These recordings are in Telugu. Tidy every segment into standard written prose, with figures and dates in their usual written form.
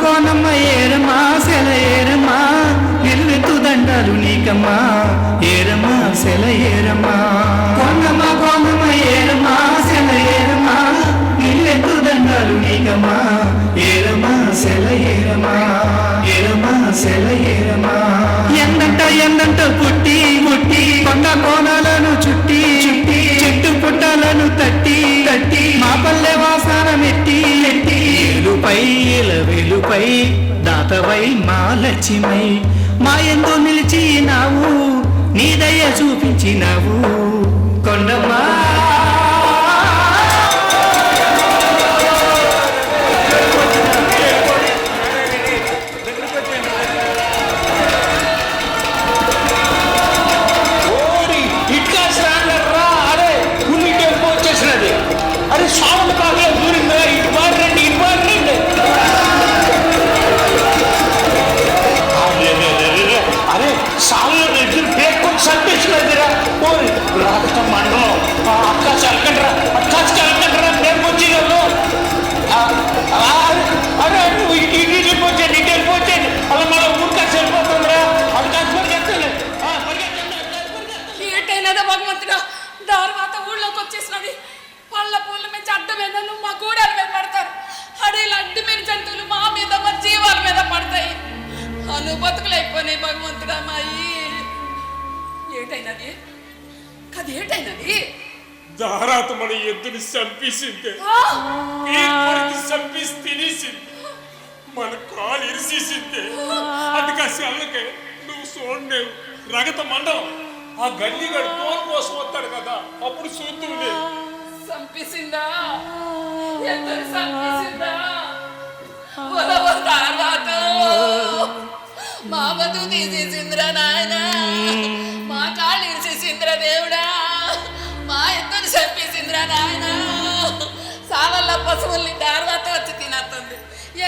కోనమ్మ ఏరమ్మా సెల ఏరమ్మా నిల్లెత్తు దండాలు నీకమ్మా ఏరమ్మా సెల ఏరమ్మా కోనమ్మ ఏరమ్మా సెల ఏరమ్మా నిల్లెత్తు దండాలు నీకమ్మా ఏరమ్మా సెల ఏరమ్మా ఏరమ్మా సెల ఏరమ్మా ఎందంట పుట్టి పుట్టి కొండ కోణాలను చుట్టి చుట్టి చెట్టు పుట్టాలను తట్టి తట్టి మా పల్లె వాసన మెట్టి మెట్టి వెలుపై దాతవై మా లక్ష్మై మా ఎందు నిలిచినావు నీ దయ చూపించినావు కొండమ్మా బతుకులైపోయినాయి భగవంతుడా మాయి. ఏటైనది కదేటైనది? దారాత మన ఎద్దుని చంపేసిందే చంపేసి తినేసింది మన కాలు ఇరిసేసిందే అందుకే అల్లకే నువ్వు చూడలేవు రగత మండలం ఆ గల్లీగడు తోలు కోసం వస్తాడు కదా అప్పుడు చూద్దులే. చంపేసిందా? ఎద్దుని చంపేసిందా? మా బతుకు తీసేసిందిరా నాయన, మా కాళ్ళు ఇరిసేసిందిరా దేవుడా, మా ఎద్దుని చంపేసిందిరా నాయన. సాలల్ల పశువుల్ని తర్వాత వచ్చి తినేస్తుంది,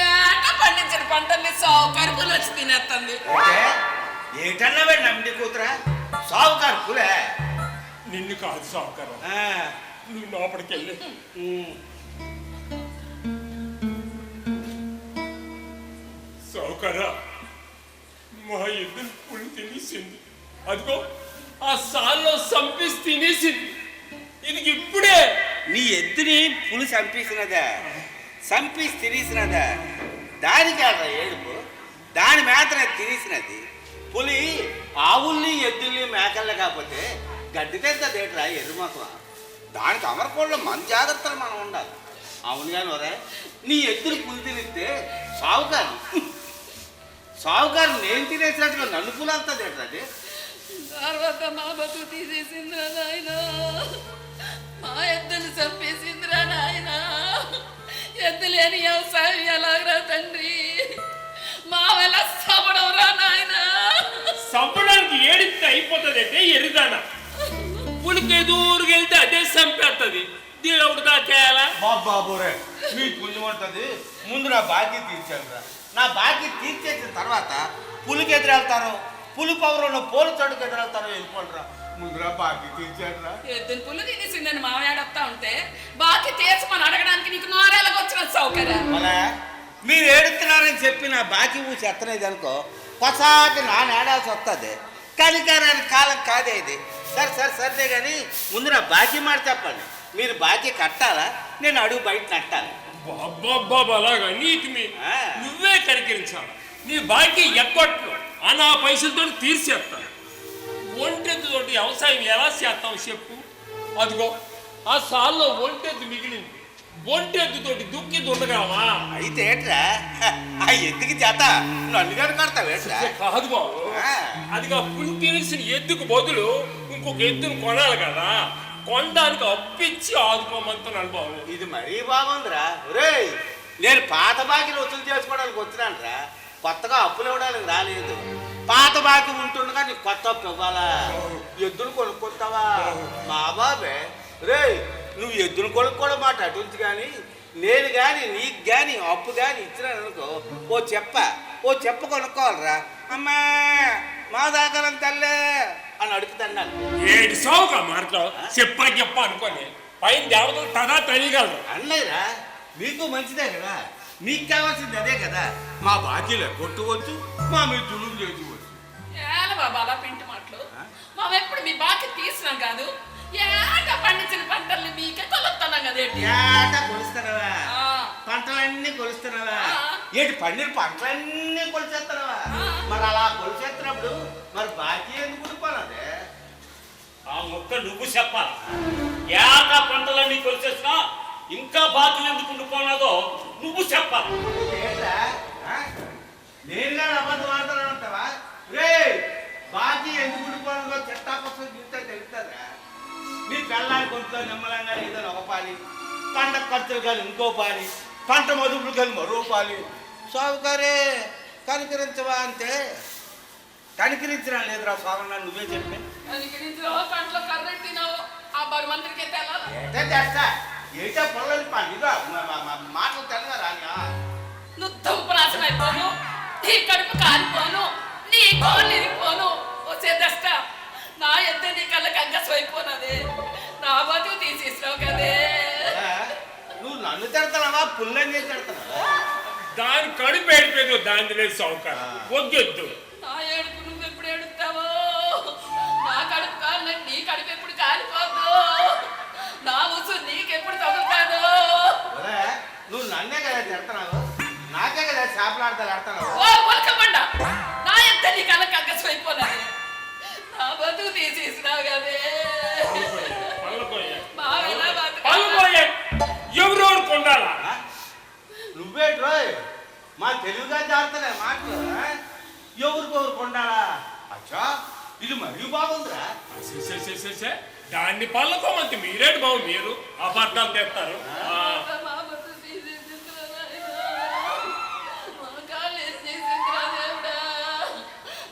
ఏట పండించిన పంటల్ని కరుపులు వచ్చి తినేస్తుంది. ఏటన్నా నమ్మి కూతురా సావుకారు పులే? నిన్ను కాదు సావుకారు, నువ్వు లోపలికి వెళ్ళి సావుకారా మా ఎద్దుని పులి తినేసింది, అదిగో ఆ సాల్లో చంపేసి తినేసింది. ఇది ఇప్పుడే నీ ఎద్దుని పులి చంపేసినదా చంపేసి తినేసినదా? దాని కాదా ఏడుపు, దాని మాత్రం తినేసినది. పులి ఆవుల్ని ఎద్దుల్ని మేకల్ని కాకపోతే గడ్డి తెద్దదేట్రా ఎరుమతం. దానికి అమరకోళ్ళలో మన జాగ్రత్తలు మనం ఉండాలి. అవును కానీ వరే నీ ఎద్దుని పులి తినిస్తే సావుకారు నేను తినేసినట్టుగా నన్ను పులి అంతది ఏంటది? తర్వాత మా బతుకు తీసేసిందిరా నాయన, మా ఎద్దులు చంపేసిందిరా నాయన. ఎద్దు లేని వ్యవసాయం ఎలాగరా తండ్రి, మా వల్ల చంపడం రా నాయన. చంపడానికి ఏడిస్తే అయిపోతుంది అంటే ఎరుదానా, పులికి దూరుకు వెళ్తే అదే చంపేస్తుంది. దేవుడు దాకేయాలా? బాబోరే మీ పుణ్యం ఉంటుంది. ముందు నా బాకీ తీర్చాను, నా బాకీ తీర్చేసిన తర్వాత పులికి ఎదురెళ్తాను, పులి పౌరంలో పోలు చడుకు ఎదురెళ్తాను, వెళ్ళిపోండిరా. ముందురా బాకీ తీర్చాడురా. ఎద్దుని పుల్లు తినేసిందని మావేడొస్తా ఉంటే బాకీ తీర్చమని అడగడానికి నీకు నోరేళ్ళకి వచ్చిన సౌకర్యం. మీరు ఏడుతున్నారని చెప్పి నా బాకీ ఊసి ఎత్తనేది అనుకో, కొసాటి నా నేడాల్సి వస్తుంది. కనికారానికి కాలం కాదే ఇది. సరే కానీ ముందు నా బాకీ మాట చెప్పండి. మీరు బాకీ కట్టాలా, నేను అడుగు బయట నట్టాలి? బాబా అలాగా నీకు నువ్వే కనికరించాలి. నీ బాకీ ఎక్కట్లు నా పైసలతో తీర్చేస్తాను. ఒంటెద్దుతోటి వ్యవసాయం ఎలా చేస్తావు చెప్పు? అదిగో ఆ సాల్లో ఒంటెద్దు మిగిలింది, ఒంటెద్దుతోటి దుక్కి దున్నగావా? అయితే ఏట్రా ఆ ఎద్దుకి చేత నన్ను గారు కడతావేట్రా? కాదు బాబు, అదిగా పులి తినేసిన ఎద్దుకు బదులు ఇంకొక ఎద్దును కొనాలి కదా, కొనడానికి అప్పిచ్చి ఆదుకోమంటున్నాను బాబు. ఇది మరీ బాగుందిరా. రే నేను పాత బాకీలు వసూలు చేసుకోవడానికి వచ్చినానరా, కొత్తగా అప్పులు ఇవ్వడానికి రాలేదు. పాత బాకీ ఉంటుండగా నీకు కొత్త అప్పు ఇవ్వాలా? ఎద్దును కొనుక్కొస్తావా? మా బాబే రే నువ్వు ఎద్దును కొనుక్కోవడం మాట అటుంచి కానీ నేను కానీ నీకు కానీ అప్పు కానీ ఇచ్చినాను అనుకో, ఓ చెప్ప కొనుక్కోవాలరా. అమ్మా మా దాకా తల్లే అని అడుగుతాను. ఏడు సావుగా మాటలు చెప్ప అనుకోని పైన దేవతలు తదా తెలియగలరు. అన్నయ్యరా మీకు మంచిదే కదా, నీకు కావాల్సింది అదే కదా, మా బాకీలు కొట్టుకోవచ్చు, మా మీరు దులుపు చేసుకోవచ్చు. ఏల బాబా అలా పిండి మాటలు. మామెప్పుడు మీ బాకి తీసినాం కాదు, ఏట పండించిన పంటల్ని మీకే కొలుస్తున్నాం కదేంటి? ఏట కొలుస్తున్నావా? ఆ. పంటలన్నీ కొలుస్తున్నావా? ఆ. ఏంటి పండిన పంటలన్నీ కొలిచేస్తున్నావా? ఆ. మరి అలా కొలిచేస్తున్నప్పుడు మరి బాకీ ఎందుకు ఉండిపోవాలదే? ఆ మొక్క నువ్వు చెప్పాలి. ఏక పంటలన్నీ కొలిచేసినా ఇంకా బాకీ ఎందుకు ఉండిపోయినదో నువ్వు చెప్పాలి. ఏంట్రా? ఆ? నేనుగా అబద్ధం ఆడతానంటావా? రే బాకీ ఎందుకు ఉండిపోవాలో చెట్టాపక్షం చూస్తే తెలుస్తుందా? నీ పెళ్ళాని కొంట్లో నిమ్మలంగా ఏదో ఒక పాలి, పంట ఖర్చులు కానీ ఇంకో పాలి, పంట మదుపులు కానీ మరో పాలి. సాగుకారే కనికరించవా అంటే కనికరించినా లేదురా స్వామి, నువ్వే చెప్పే. పంటలో కర్రెట్ తినావు ఆ బరుమందరికీ తెలాలి. ఏంటే చేస్తా ఏంటో పొలం పండుగ మాటలు తెలగా రానియా? నువ్వు దుంపనాశనం అయిపోను, నీ కడుపు కాలిపోను, నీ కోళ్ళు ఇరిగిపోను. వచ్చే దష్ట నా ఎద్ద నీ కళ్ళకి అంకసం అయిపోనదే, నా బతుకు తీసేసినావు కదే. నువ్వు నన్ను తిడతావా పుల్లని చేసి తిడతావా? దాని కడుపు ఏడిపోయింది, దాని లేదు సౌకర్యం వద్దొద్దు. నా ఏడుపు నువ్వు ఎప్పుడు ఏడుస్తావో, నా కడుపు కాలని నీ కడుపు ఎప్పుడు కాలిపోద్దు, నా ఉసు నీకెప్పుడు తగులుతాదో. నువ్వు నన్నే కదా తిడతావు, నాకే కదా చేపలాడతాను ఆడతావు. ఓ పలకమండా, నా ఎద్ద నీ కళ్ళకి అంకసం అయిపోనదే, నా బతుకు తీసేసినావు కదే. బాగా బతుకు ఎవరోడు కొండాలా? నువ్వేంటి రోయ్ మా తెలుగుగా జారుతానే మాటలు. ఎవరికొవరు కొండాలా? అచ్చా ఇది మరీ బాగుందిరా. దాన్ని పళ్ళకోమంది మీరేంటి బాబు, మీరు అబద్ధాలు తెస్తారు.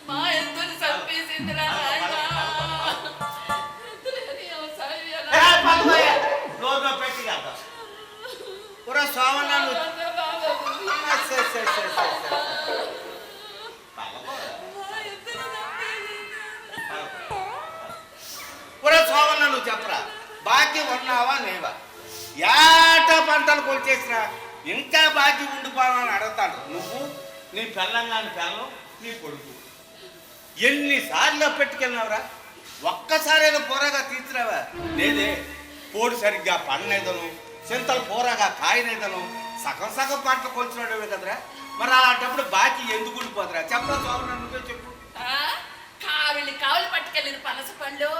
మా ఎద్దుని చంపేసిందిరా నోరు పెట్టి కదా పురా సోమన్న పురా సోమన్న నువ్వు చెప్పరా, బాకీ ఉన్నావా నేవా? ఏట పంటలు కొలిచేసినా ఇంకా బాకీ ఉండిపోవాలని అడుగుతాడు. నువ్వు నీ పెళ్ళంగాని పెళ్ళం నీ కొడుకు ఎన్నిసార్లు పెట్టుకెళ్ళినావురా? ఒక్కసారైనా పోరాగా తీర్చినావా? లేదే, పోడు సరిగ్గా పండనేదను, చింతలు పోరాగా కాయనేదను, సగం సగం పంట కొలిచినవి కదరా. మరి అలాంటప్పుడు బాకీ ఎందుకు ఉండిపోతురా? చెప్పరా సోమన్న, నువ్వే చెప్పు. కావులు పట్టుకెళ్ళిన పనస పళ్ళు,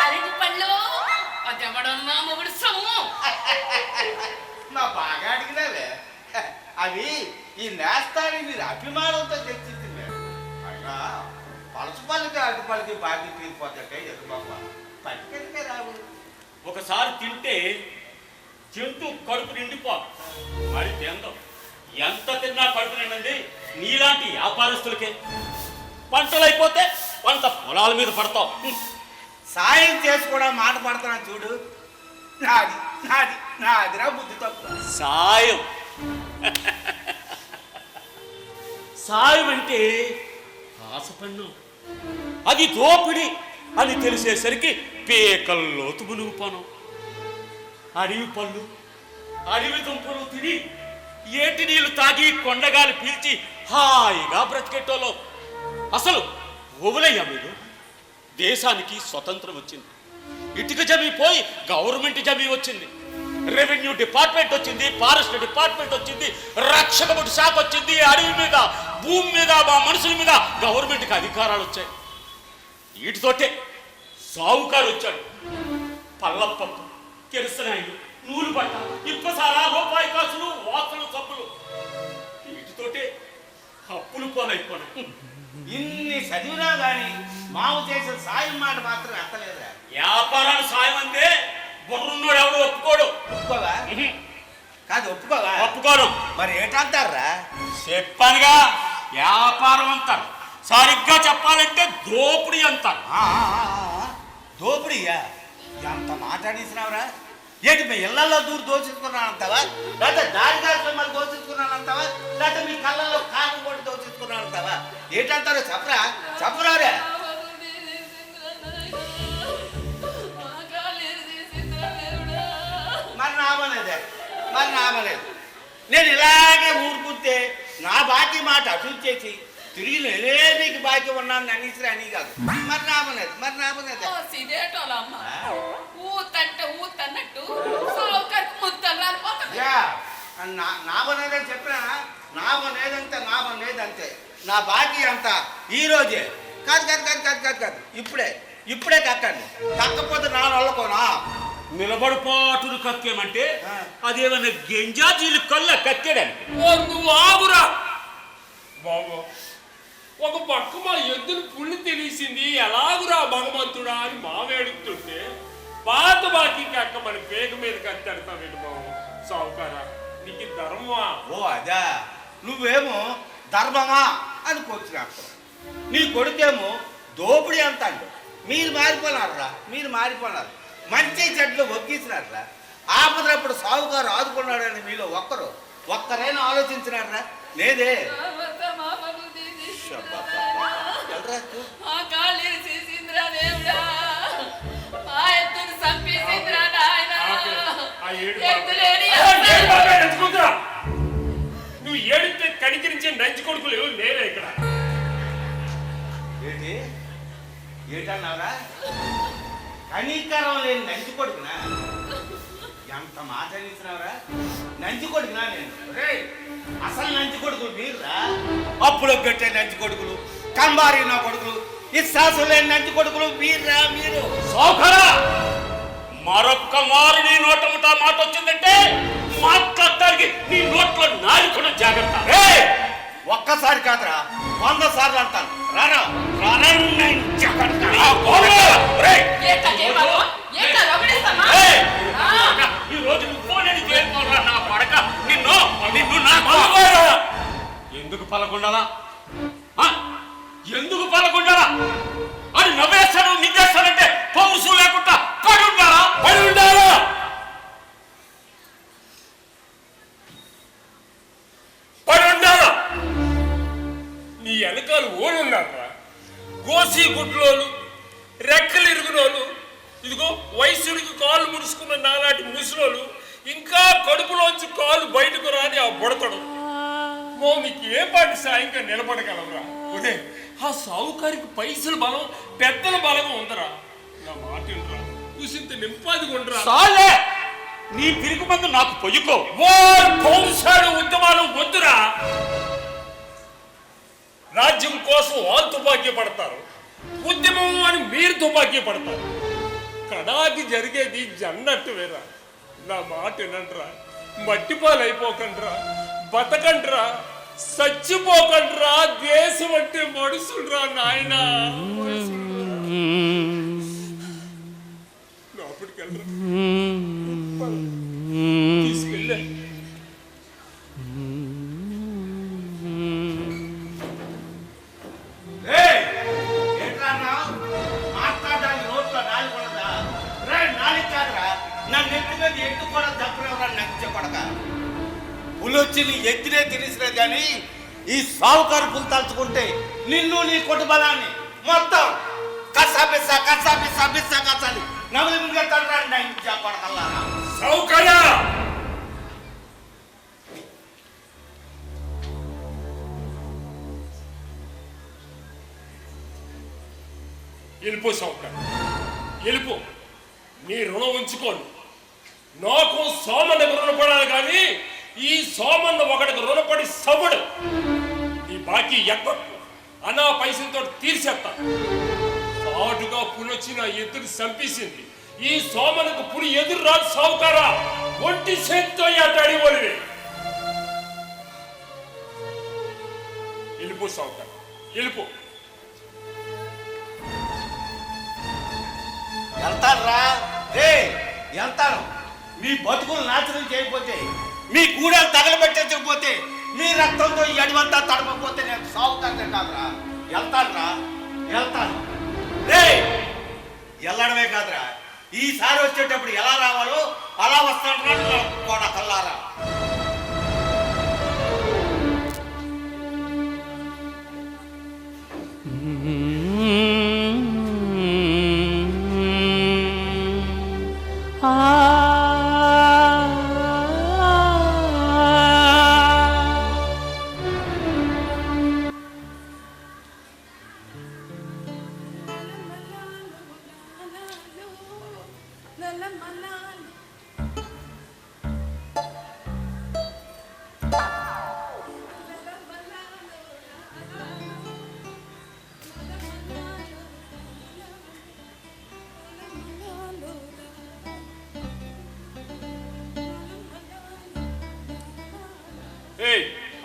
అరటి పళ్ళు, అదెవడన్నా మొగుడు సొమ్ము. నా బాగా అడిగినావే, అవి ఈ నేస్తాన్ని మీరు అభిమానంతో తెచ్చింది. అయినా పలసపల్లికి అరటిపల్లికి బాకీ తీరిపోతాయి ఎదురుబాబు, పట్టుకెళ్ళితే రావు. ఒకసారి తింటే జంతు కడుపు నిండిపో, మరి తిందాం. ఎంత తిన్నా కడుపు నిండండి నీలాంటి వ్యాపారస్తులకే. పంటలు అయిపోతే పంట పొలాల మీద పడతాం. సాయం చేసి కూడా మాట పడతాను చూడు. నాది నాది నాదిరా బుద్ధి తక్కువ. సాయం సాయం అంటే ఆశపడ్డం, అది దోపిడి అని తెలిసేసరికి పేకల్లోతు మునుగుపోను. అడవి పళ్ళు అడవి దుంపలు తిని ఏటి నీళ్లు తాగి కొండగాలి పీల్చి హాయిగా బ్రతికెట్టోలో అసలు ఓవులయ్యా మీరు. దేశానికి స్వతంత్రం వచ్చింది, ఇటుక జమీ పోయి గవర్నమెంట్ జమీ వచ్చింది, రెవెన్యూ డిపార్ట్మెంట్ వచ్చింది, ఫారెస్ట్ డిపార్ట్మెంట్ వచ్చింది, రక్షక శాఖ వచ్చింది, అడవి మీద భూమి మీద మా మనుషుల మీద గవర్నమెంట్కి అధికారాలు వచ్చాయి. వీటితోటే సావుకారు వచ్చాడు. పల్లపప్పు, కిరసనాయిలు, నూలు బట్ట, ఇప్పసారా, రూపాయి కాసులు, వాసలు సబ్బులు, వీటితోటే అప్పులు పాలైపోయినా. ఇన్ని చదివినా గాని మావు చేసిన సాయం మాట మాత్రం ఎత్తలేదురా. వ్యాపారాలు సాయం అంటే బుర్రున్నోడు ఎవడు ఒప్పుకోడు. ఒప్పుకోవా? కాదు ఒప్పుకోవా? ఒప్పుకోను. మరి ఏంటంటారా? చెప్పానుగా, వ్యాపారం అంటారు. సరిగ్గా చెప్పాలంటే దోపిడీ అంటారు. దోపిడీయా? ఎంత మాట్లాడేసినావురా? ఏంటి మీ ఇళ్లలో దూరు దోచుకున్నానంటావా? లేకపోతే దారిదారిలో మళ్ళీ దోచుకున్నానంటావా? లేకపోతే మీ కళ్ళల్లో కాకు కొట్టి దోచుకున్నానంటావా? ఏంటంటారో చెప్పరా, చెప్పరారే. మరి నామలేదే, మరి నామలేదు. నేను ఇలాగే ఊరుకుంటే నా బాకీ మాట అటు చేసి తిరిగి నేనే నీకు బాకీ ఉన్నాను అనేసి అని కాదు. మరి నాపనేది సిదేటోళ్ళమ్మ ఊతన్నట్టు సావుకారికి ముద్దలు రాలిపోతుంది. నాపనేదే చెప్పినా నాపనేదంతే నా బాకీ అంత ఈ రోజే కాదు ఇప్పుడే కట్టండి. కట్టకపోతే నా వాళ్ళకోనా నిలబడిపాటును కక్కేమంటే అదేమన్నా గెంజాజీలు కళ్ళ కక్కాడని. నువ్వు ఆగురా బాబు. ఒక పక్క మా ఎద్దును పుల్లి తెలిసింది, ఎలాగురా భగవంతుడా అని మావేడుతుంటే పాత బాకీ కక్క మన పేక మీద కట్టెడతావేంటి బాబు? సావుకారా నీకు ధర్మమా? ఓ అదా, నువ్వేమో ధర్మమా అని కొచ్చినాడు, నీ కొడుకేమో దోపిడీ అంటాడు. మీరు మారిపోనారు, మంచి చెట్లు ఒగ్గేసినారా. ఆపదప్పుడు సావుకారు ఆదుకున్నాడని మీలో ఒక్కరైనా ఆలోచించినారా? లేదే. నువ్వు ఏడితే కనికరించే నంచి కొడుకులు ఎవరు లేరా ఇక్కడ? ఏటన్నారా? కనీకరం లేని నంచి కొడుకునా? ఎంత మాట అనేసినావురా? నంచి కొడుకునా నేను? అసలు నంచి కొడుకులు మీరురా. అప్పుడు పెట్టే నంచి కొడుకులు, కంబారి నా కొడుకులు, ఇస్సాసు లేని నంచి కొడుకులు మీరురా. మీరు సౌకర్య మరొక్క మారు నీ నోట ముఠా మాట వచ్చిందంటే మాట్లాడటానికి నీ నోట్లో నాలుకను జాగ్రత్త. ఒక్కసారి కాదురా, 100 సార్లు అంటాను. రారా ఈ రోజు నువ్వు నా పడక నిన్ను ఎందుకు పలకుండాలా అని నవ్వేస్తాను నిందేస్తానంటే పౌరుషం లేకుండా పడి ఉండాలా? నీ వెనకాల ఓడున్నారా? గోసి గుడ్లోలు, రెక్కలు ఇరుగునోళ్ళు, ఇదిగో వయసుడికి కాళ్ళు ముడుచుకున్న నాలాంటి ముసలోళ్ళు, ఇంకా కడుపులోంచి కాళ్ళు బయటకు రాని ఆ బుడతడు. నీకు ఏ పాటి సాయంగా నిలబడగలవురా? ఒరే, ఆ సావుకారికి పైసలు బలం, పెద్దల బలం ఉందరా. నా మాట చూసింత నింపాది ఉండరా. నీ పిరుగు మందు నాకు పొయ్యుకో. పౌరుషాలు ఉద్యమాలు వద్దురా. రాజ్యం కోసం వాళ్ళు తుపాకీ పడతారు, ఉద్యమం అని మీరు తుపాకీ పడతారు. కడాకి జరిగేది జన్నట్టు వేరా. నా మాట వినండిరా. మట్టిపాలైపోకండ్రా, బతకండ్రా, చచ్చిపోకండ్రా. దేశం అంటే మనుషులరా నాయనా. లోపలికెళ్ళరా, తీసుకెళ్ళా. మాట్లాడడానికి నోట్లో నాలుగుండదా? నాలుగు కాదురా, నా నెత్తి మీద ఎట్టు కూడా తప్పనివ్వరా. నచ్చే కొడక పులొచ్చి నీ ఎత్తినే తెలిసినది కానీ ఈ సావుకారు పులు తలుచుకుంటే నిన్ను నీ కుటుంబాన్ని మొత్తం కసాలి నవలి ముందుగా తండ్రి నచ్చే కొడకల్లారా. సౌకర్య వెళ్ళిపో. సౌకర్యం వెళ్ళిపో. నీ రుణం ఉంచుకోండి. నాకు సోమన్నకు రుణపడాలి కానీ ఈ సోమన్న ఒకటికి రుణపడి సవుడు. నీ బాకీ ఎక్కట్టు అనా పైసలతో తీర్చేస్తా. సాటుగా పులొచ్చి నా ఎదురు చంపేసింది. ఈ సోమన్నకు పులి ఎదురు రాదు. సావుకారా, ఒంటి చేతితో అడ్డాడి ఒలివే. వెళ్ళిపో సావుకారా, వెళ్ళిపో. వెళ్తాను. మీ బతుకులు నాశనం చేయకపోతే, మీ గూడెలు తగలబెట్టకపోతే, మీ రక్తంతో ఈ అడివంతా తడపకపోతే నేను సాగుతాను కాదురా. వెళ్తాను. వెళ్ళడమే కాదురా, ఈసారి వచ్చేటప్పుడు ఎలా రావాలో అలా వస్తాను కూడా కల్లారా.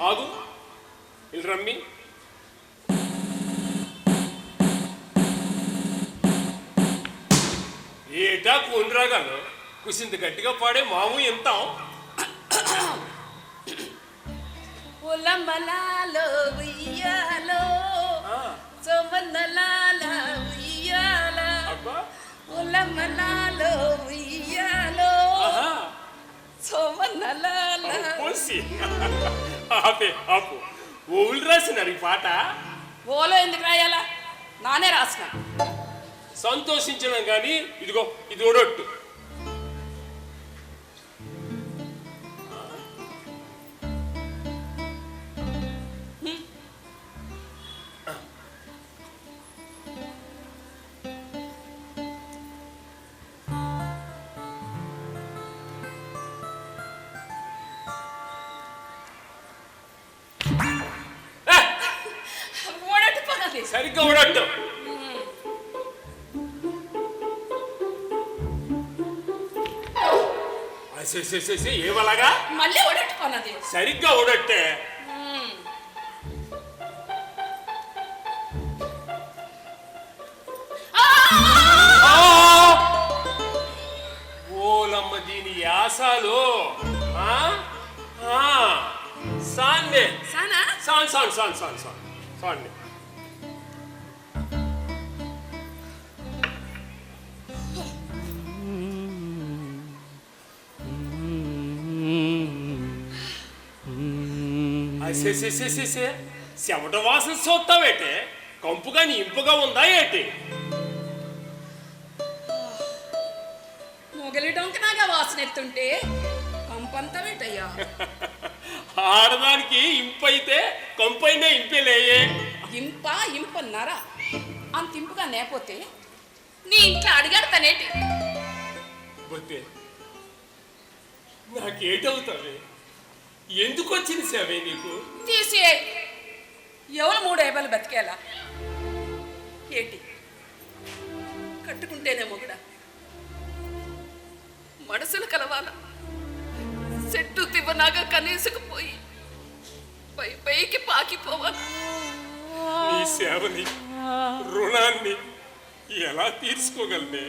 ఆగు ఇల్లు రమ్మి. ఏటా కోన్రాగాను కుసింత గట్టిగా పాడే మాము ఎంతాం. ఉలమలాలో ఉయ్యాలో సోమన్నలాల ఉయ్యాల అబ్బా ఉలమలాలో ఉయ్యాలో సోమన్నలాల. పోసి ఆపే ఆపు. ఓళ్ళు రాసినారు ఈ పాట. ఓలో ఎందుకు రాయాలా? నానే రాసిన. సంతోషించడం కానీ ఇదిగో ఇది ఓడొట్టు. ఓడట్టు పగది. సరిగ్గా ఓడొట్టు. ఏమలాగా మళ్ళీ ఓడట్టు పన్నది. సరిగ్గా ఓడట్టే. ఓలమ్మ దీని యాసాలు. సాన్నే సానా సాన్ సాన్ సాన్ సాన్ సాన్ సాన్నే. చెమట వాసన చూస్తావేటే? కంపుగా ఇంపుగా ఉందా ఏటి? మొగలి డొంకనాగా వాసన ఎత్తుంటే కంపంతా పెట్టయ్యా. ఆడదానికి ఇంపైతే కంపైనా ఇంపేలేయే. ఇంపన్నారా? అంత ఇంపుగా నేపోతే నీ ఇంట్లో అడిగాడతానేటి? పోతే నాకేటవుతావే? ఎందుకు వచ్చింది సేవే నీకు? తీసే ఎవరు 3 ఏబాలు బతికేలా ఏటి? కట్టుకుంటేనే మొగుడా? మనసులు కలవాల చెట్టు తివ్వనాగా కనీసుకుపోయి పైకి పాకిపోవాలి. నీ సేవని రుణాన్ని ఎలా తీర్చుకోగలనే?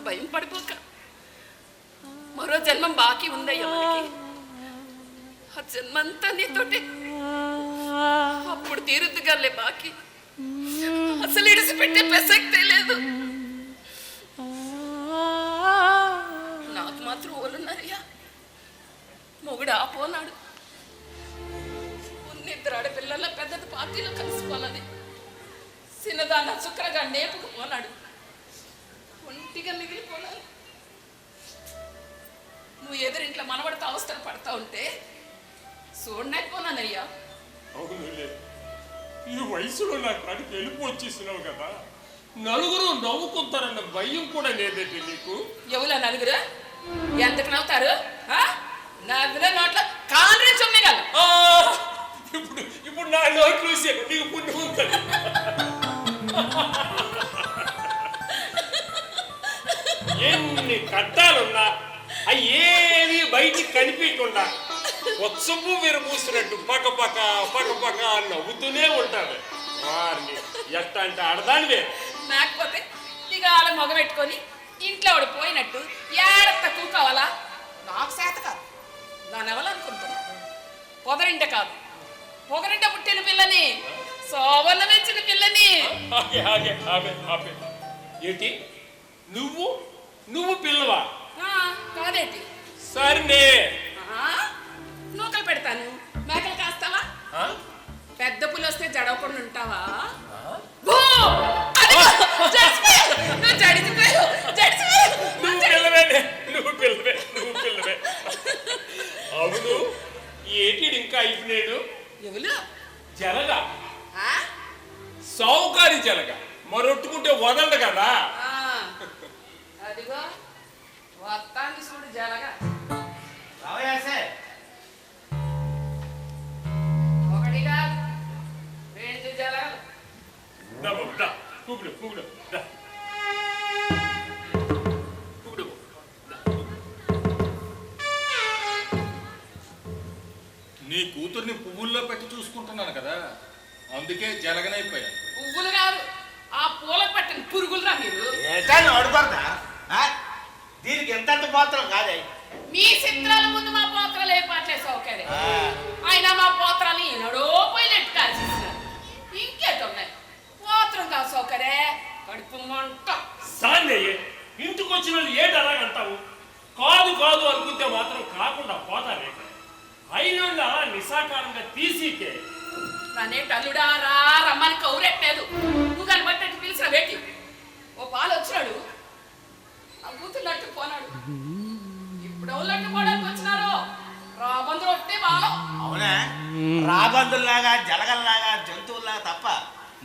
భయం పడిపోక మరో జన్మం బాకీ ఉందయ్యా మనకి. ఆ జన్మంతా నీతోటి అప్పుడు తీరుద్దుగాలే బాకీ. అసలు ఇడిసిపెట్టే ప్రసక్తే లేదు. నాకు మాత్రం ఓలున్నారయ్యా. మొగుడు ఆపోనాడు. ఉన్నిద్దరు ఆడపిల్లల పెద్దది పార్టీలో కలిసిపోవాలని చిన్నదాన్న చుక్కరగా నేపుకు పోనాడు. ఒంటిగా మిగిలిపోనాడు. నువ్వు ఎదురింట్లో మనబడితో అవస్థలు పడతా ఉంటే చూడలేకపోనానయ్యా. అవునులే, ఈ వయసులో నా కాడికి వెళ్ళిపో వచ్చేసినావు కదా. నలుగురు నవ్వుకుంటారన్న భయం కూడా లేదండి నీకు? ఎవలా నలుగురు? ఎంతకు నవ్వుతారు? నవ్వులో నోట్లో కాండ్రే చొమ్మిగల. ఇప్పుడు నా నోట్లు నీకు పుణ్యం ఉంటుంది. ఎన్ని కట్టాలున్నా అవి ఏవి బయటికి కనిపించకుండా ఉత్సపు విరమూసినట్టు పక్క పక్క పక్క పక్క నవ్వుతూనే ఉంటారు. వారిని ఎట్ట అంటే ఆడదానివే. లేకపోతే ఇక వాళ్ళ మొగ పెట్టుకొని ఇంట్లో ఆవిడ పోయినట్టు ఏడ తక్కువ కావాలా? నాకు చేత కాదు. దాని ఎవరనుకుంటున్నా? పొదరింట కాదు, పొగరింట పుట్టిన పిల్లని, సోవన్న మెచ్చిన పిల్లని. ఆగే ఆగే ఆమె ఆమె ఏంటి? నువ్వు పిల్లవా? కాదేటి? సరే నూకలు పెడతాను. మేకలు కాస్తావా? పెద్ద పులి వస్తే జడవకుండా ఉంటావా? నువ్వు పిల్లవే. అవును, ఏటి ఇంకా అయిపోయాడు? ఎవరు? జలగా, సౌకారి జలగా. మరొట్టుకుంటే వదలడు కదా. అదిగో వస్తాంది చూడు జలగా. ఒకటిగా 2 జలగాలు. నీ కూతుర్ని పువ్వుల్లో పెట్టి చూసుకుంటున్నాను కదా, అందుకే జలగనైపోయాను. పువ్వులు కాదు, ఆ పూలకు పట్టిన పురుగులురా మీరు. ఏటా అడుగుతా దీనికి ఎంత పాత్రం కాదే. మీ చిత్రాల ముందు మా పోత్రలు ఏ పాటలే సౌకర్యం. అయినా మా పోత్రాలు ఈనాడో పోయి నెట్టు కాల్చేసినారు. ఇంకేటున్నాయి పోత్రం కాదు సౌకర్యే, కడుపు మంట. సాన్యయ్యే, ఇంటికి వచ్చిన వాళ్ళు ఏంటి అలాగంటావు? కాదు కాదు అనుకుంటే మాత్రం కాకుండా పోతారే. అయినా అలా నిసాకారంగా తీసికే నన్నేంటి అల్లుడా రా రమ్మని కౌరెట్టలేదు. నువ్వు కనబట్టేట్టు పిలిచిన వేటి ఓ పాలు వచ్చినాడు, అగ్గుతున్నట్టు పోనాడు. ఇప్పుడు ఎవరు పోవడానికి వచ్చినారు? రాబందులు ఒట్టే బాలం. అవునా, రాబందుల్లాగా జలగల్లాగా జంతువుల్లాగా తప్ప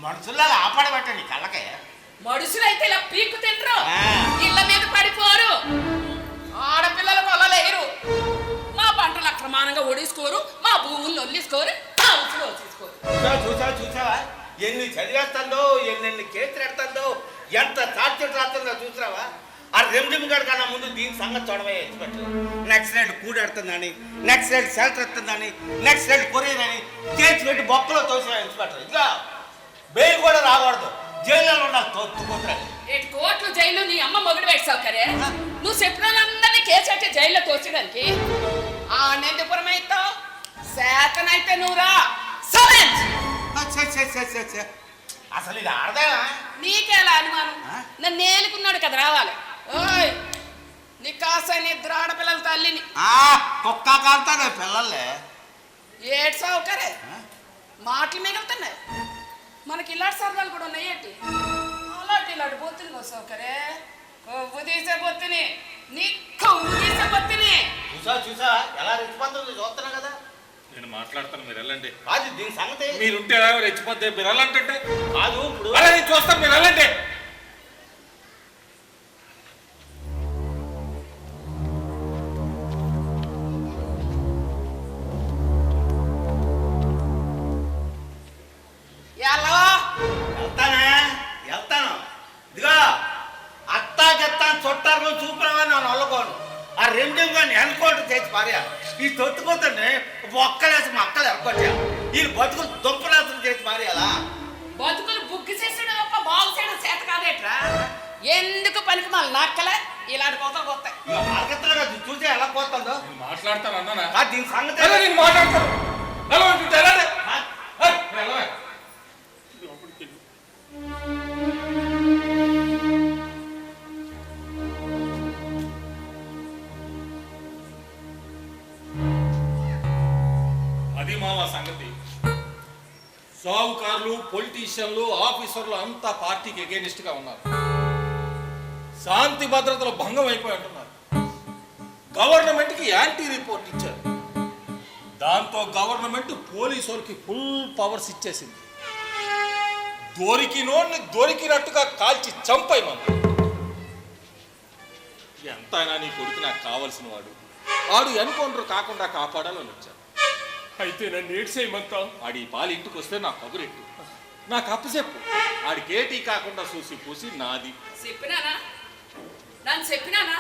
మనుషుల్లాగా ఆపడబట్టండి కళ్ళకే. మనుషులైతే ఇలా పీక్కు తింటారు, ఇళ్ళ మీద పడిపోరు. ఆడపిల్లలు కొలలేరు. మా పంటలు అక్రమానంగా ఒడేసుకోరు, మా భూములు వల్లేసుకోరు, చూసావా ఎన్ని చదివేస్తుందో, ఎన్ని కేసులు ఎడుతుందో, ఎంత టార్చర్ రాస్తుందో చూసావా? ఆ రెమ్జిమ్ గడ్ కన్నా ముందు దీని సంగతి చూడవే ఎక్స్పెక్ట్. నెక్స్ట్ రైడ్ కూడెడుతుందని, నెక్స్ట్ రైడ్ షెల్టర్ ఎడుతుందని, నెక్స్ట్ రైడ్ కొరియర్ అని కేసు పెట్టి బొక్కలో తోసా ఇన్స్పెక్టర్. ఇట్లా బెయిల్ కూడా రాకూడదు, జైల్లో ఉండాలి. తోతుకుంటారు కోట్లు జైలు నీ అమ్మ మొగుడు పెట్టి సౌకర్య. నువ్వు చెప్పినందరినీ కేసు కట్టి జైల్లో తోచడానికి ఆనందపురం అవుతావు. శాతనైతే నువ్వురా అసలు ఇది ఆడదా? నీకేలా అనుమానం? నన్ను నేలుకున్నాడు కదా రావాలి. ఓయ్ నీ కాసైన ఇద్దరు ఆడపిల్లల తల్లిని. కుక్క కాలుతానే పిల్లలే. ఏడు సౌకర్య మాటలు మిగులుతున్నాయి. మనకి ఇలాంటి సరదాలు కూడా ఉన్నాయి ఏంటి? అలాంటి ఇలాంటి బొత్తుని కో సౌకర్య. కొవ్వు తీసే బొత్తుని, నీ కొవ్వు తీసే బొత్తుని. చూసా ఎలా రెచ్చిపోతుంది చూస్తున్నా కదా. నేను మాట్లాడతాను, మీరు వెళ్ళండి. కాదు దీని సంగతి. మీరుంటే ఎలా రెచ్చిపోతే మీరు వెళ్ళంటే కాదు ఇప్పుడు అలా నేను చూస్తాను, మీరు వెళ్ళండి. వెళ్తాను. ఇదిగో అత్తా చెత్తాను చుట్టారు చూపురావా నన్ను అల్లకోను. ఆ రెండు కానీ ఎన్కౌంటర్ చేసి పారేయాలి. ఈ తొత్తుకోతండి ఒక్కలేసి మక్కలు ఎక్కొట్టా. ఈ బతుకులు దుంపరాత్రులు చేసి పారేయాలా? బతుకులు బుగ్గి చేసాడు తప్ప బాగు చేయడం చేత కాదేట్రా. ఎందుకు పనికి మళ్ళీ నక్కలే ఇలాంటి కోతలు కొత్తాయి. మార్కెట్లో చూసి ఎలా పోతుందో మాట్లాడతాను అన్నా. దీని సంగతి నేను మాట్లాడతాను. అది మావా సంగతి. సావుకారులు, పొలిటీషియన్లు, ఆఫీసర్లు అంతా పార్టీకి ఎగెనిస్ట్ గా ఉన్నారు. శాంతి భద్రతలు భంగం అయిపోయి ఉంటున్నారు. గవర్నమెంట్ కి యాంటీ రిపోర్ట్ ఇచ్చారు. దాంతో గవర్నమెంట్ పోలీసులకి ఫుల్ పవర్స్ ఇచ్చేసింది. దొరికినోడిని దొరికినట్టుగా కాల్చి చంపాయి మనం. ఎంతైనా నీ కొడుకు నాకు కావలసిన వాడు. వాడు ఎన్కౌంటర్ కాకుండా కాపాడాలని వచ్చాను. అయితే నన్ను ఏడ్చేయమంటావు? ఆడి పాలు ఇంటికి వస్తే నా కబురెట్టు, నాకు అప్పచెప్పు. ఆడికి ఏటీ కాకుండా చూసి పూసి నాది. చెప్పినానా? నన్ను చెప్పినానా?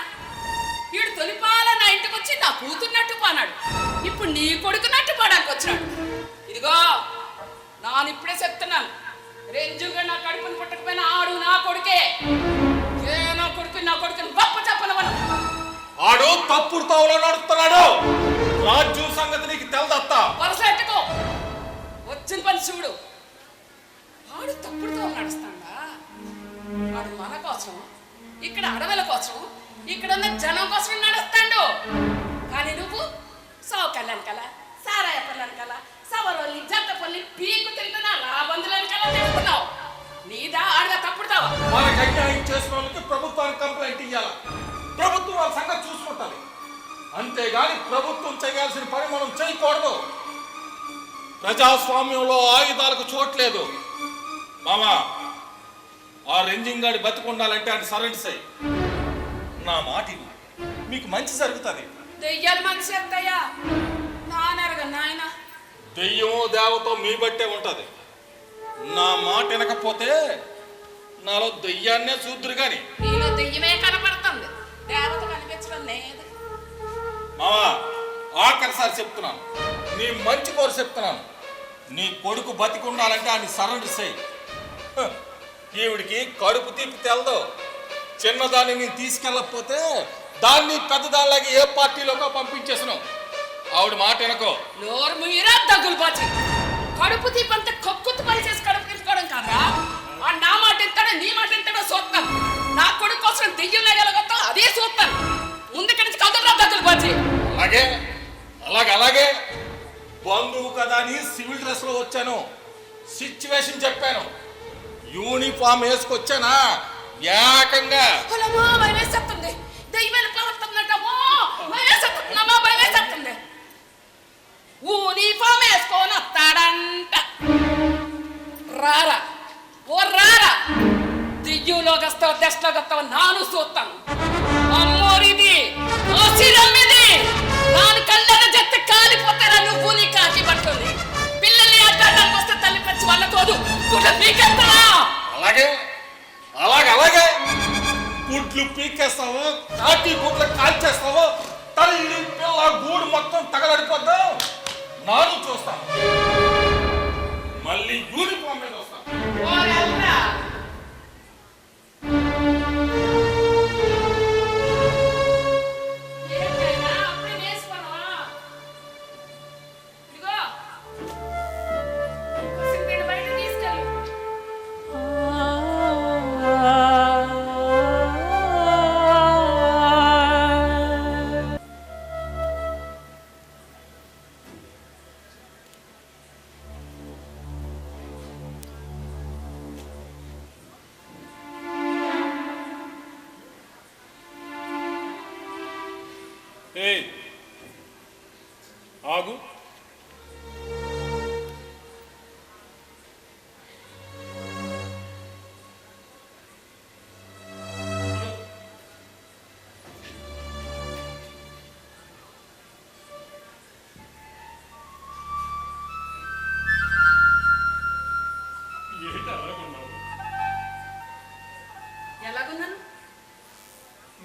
వీడు తొలిపాల నా ఇంటికి వచ్చి నా కూతున్నట్టు పోనాడు. ఇప్పుడు నీ కొడుకున్నట్టు పోవడానికి వచ్చినాడు. ఇదిగో నాను ఇప్పుడే చెప్తున్నాను, రెంజుగా నా కడుపుని పుట్టకపోయినా ఆడు నా కొడుకే. ఏ నా కొడుకుని గొప్ప చెప్పనవను. ఆడు తప్పుడు తావులో నడుస్తున్నాడు. రాజ్యం సంగతి నీకు తెలదత్తా. వరసెట్టుకో, వచ్చిన పని చూడు. ఆడు తప్పుడుతో నడుస్తాడా? వాడు మన కోసం, ఇక్కడ అడవుల కోసం, ఇక్కడ ఉన్న జనం కోసం నడుస్తాడు. కానీ నువ్వు సౌకర్యానికల, సారాయపల్లనికల, సవరొల్లి జంతపల్లి పీకు తింటున్నా లాబందులనికలా తిరుగుతున్నావు. నీదా ఆడగా తప్పుడుతావా? మనకి అన్యాయం చేసిన వాళ్ళకి ప్రభుత్వానికి కంప్లైంట్ ఇవ్వాలా. ప్రభుత్వం వాళ్ళ సంగతి చూసుకుంటారు. అంతేగాని ప్రభుత్వం చేయాల్సిన పని మనం చేయకూడదు. ప్రజాస్వామ్యంలో ఆయుధాలకు చోట్లేదు. మామా, ఆ రెంజింగ్ గాడి బతికుండాలంటే ఆయన సరెండర్ అయ్యి నా మాట మీకు మంచి జరుగుతుంది. దెయ్యాలు మంచి చెప్తాయా? నానరగా నాయన. దెయ్యం దేవతో మీ బట్టే ఉంటది. నా మాట వినకపోతే నాలో దెయ్యాన్నే చూద్దురు గాని. నీలో దెయ్యమే కనపడుతుంది, దేవత కనిపించడం లేదు. మావా, ఆఖరిసారి చెప్తున్నాను, నీ మంచి కోరు చెప్తున్నాను. నీ కొడుకు బతికి ఉండాలంటే ఆయన సరెండర్ చేయి. ఈవిడికి కడుపు తీపి తెలదు. చిన్నదాన్ని నేను తీసుకెళ్ళకపోతే దాన్ని పెద్దదానిలాగా ఏ పార్టీలోకో పంపించేసాను. ఆవిడ మాట వెనకో. నోరు మీరా దగ్గులు పాచి కడుపు తీపంతా కక్కుతు పని చేసి కడుపు తీసుకోవడం కాదా? ఆ నా మాట ఎంతాడో నీ మాట ఎంతాడో చూస్తాను. నా కొడుకు కోసం దెయ్యం లేగలగొత్తా అదే చూస్తాను. ముందుకి నుంచి కదులురా దగ్గులు పాచి. అలాగే అలాగే అలాగే బంధువు కదా అని సివిల్ డ్రెస్ లో వచ్చాను. సిచ్యువేషన్ చెప్పాను. యూనిఫామ్ వేసుకొచ్చానా ఏకంగా పొలమో భయం వేసేస్తుంది. దెయ్యాలు ప్రవర్తనటమో భయం వేసేస్తుందమ్మా, భయం వేసేస్తుంది. యూనిఫామ్ వేసుకొని వస్తాడంట. రారా ఓ రారా, దెయ్యంలోకి వస్తావు దశలోకి వస్తావు నాను చూస్తాను. అమ్మోరిది ఆశీరమ్మిది నాను కళ్ళన చెత్త కాలిపోతారా నువ్వు నీ కాకి పట్టుకుంది. పిల్లల్ని అడ్డానికి వస్తే తల్లి పచ్చి వాళ్ళకోదు గుడ్డ పీకెత్తరా. అలాగే అలాగే అలాగే గుడ్లు పీకేస్తావు, కాటి గుడ్లు కాల్చేస్తావు, తల్లి పిల్ల గూడు మొత్తం తగలడిపోద్దాం. నాను చూస్తాను. మళ్ళీ యూనిఫామ్ మీద వస్తాను. ఓరెల్రా ఏంటైనా అప్పుడే వేసుకున్నావా? ఇదిగో సింపిడి బయట తీసుకెళ్ళు. ఏయ్ ఆగు. ఏంటి అలాగున్నావు? ఎలాగున్నాను?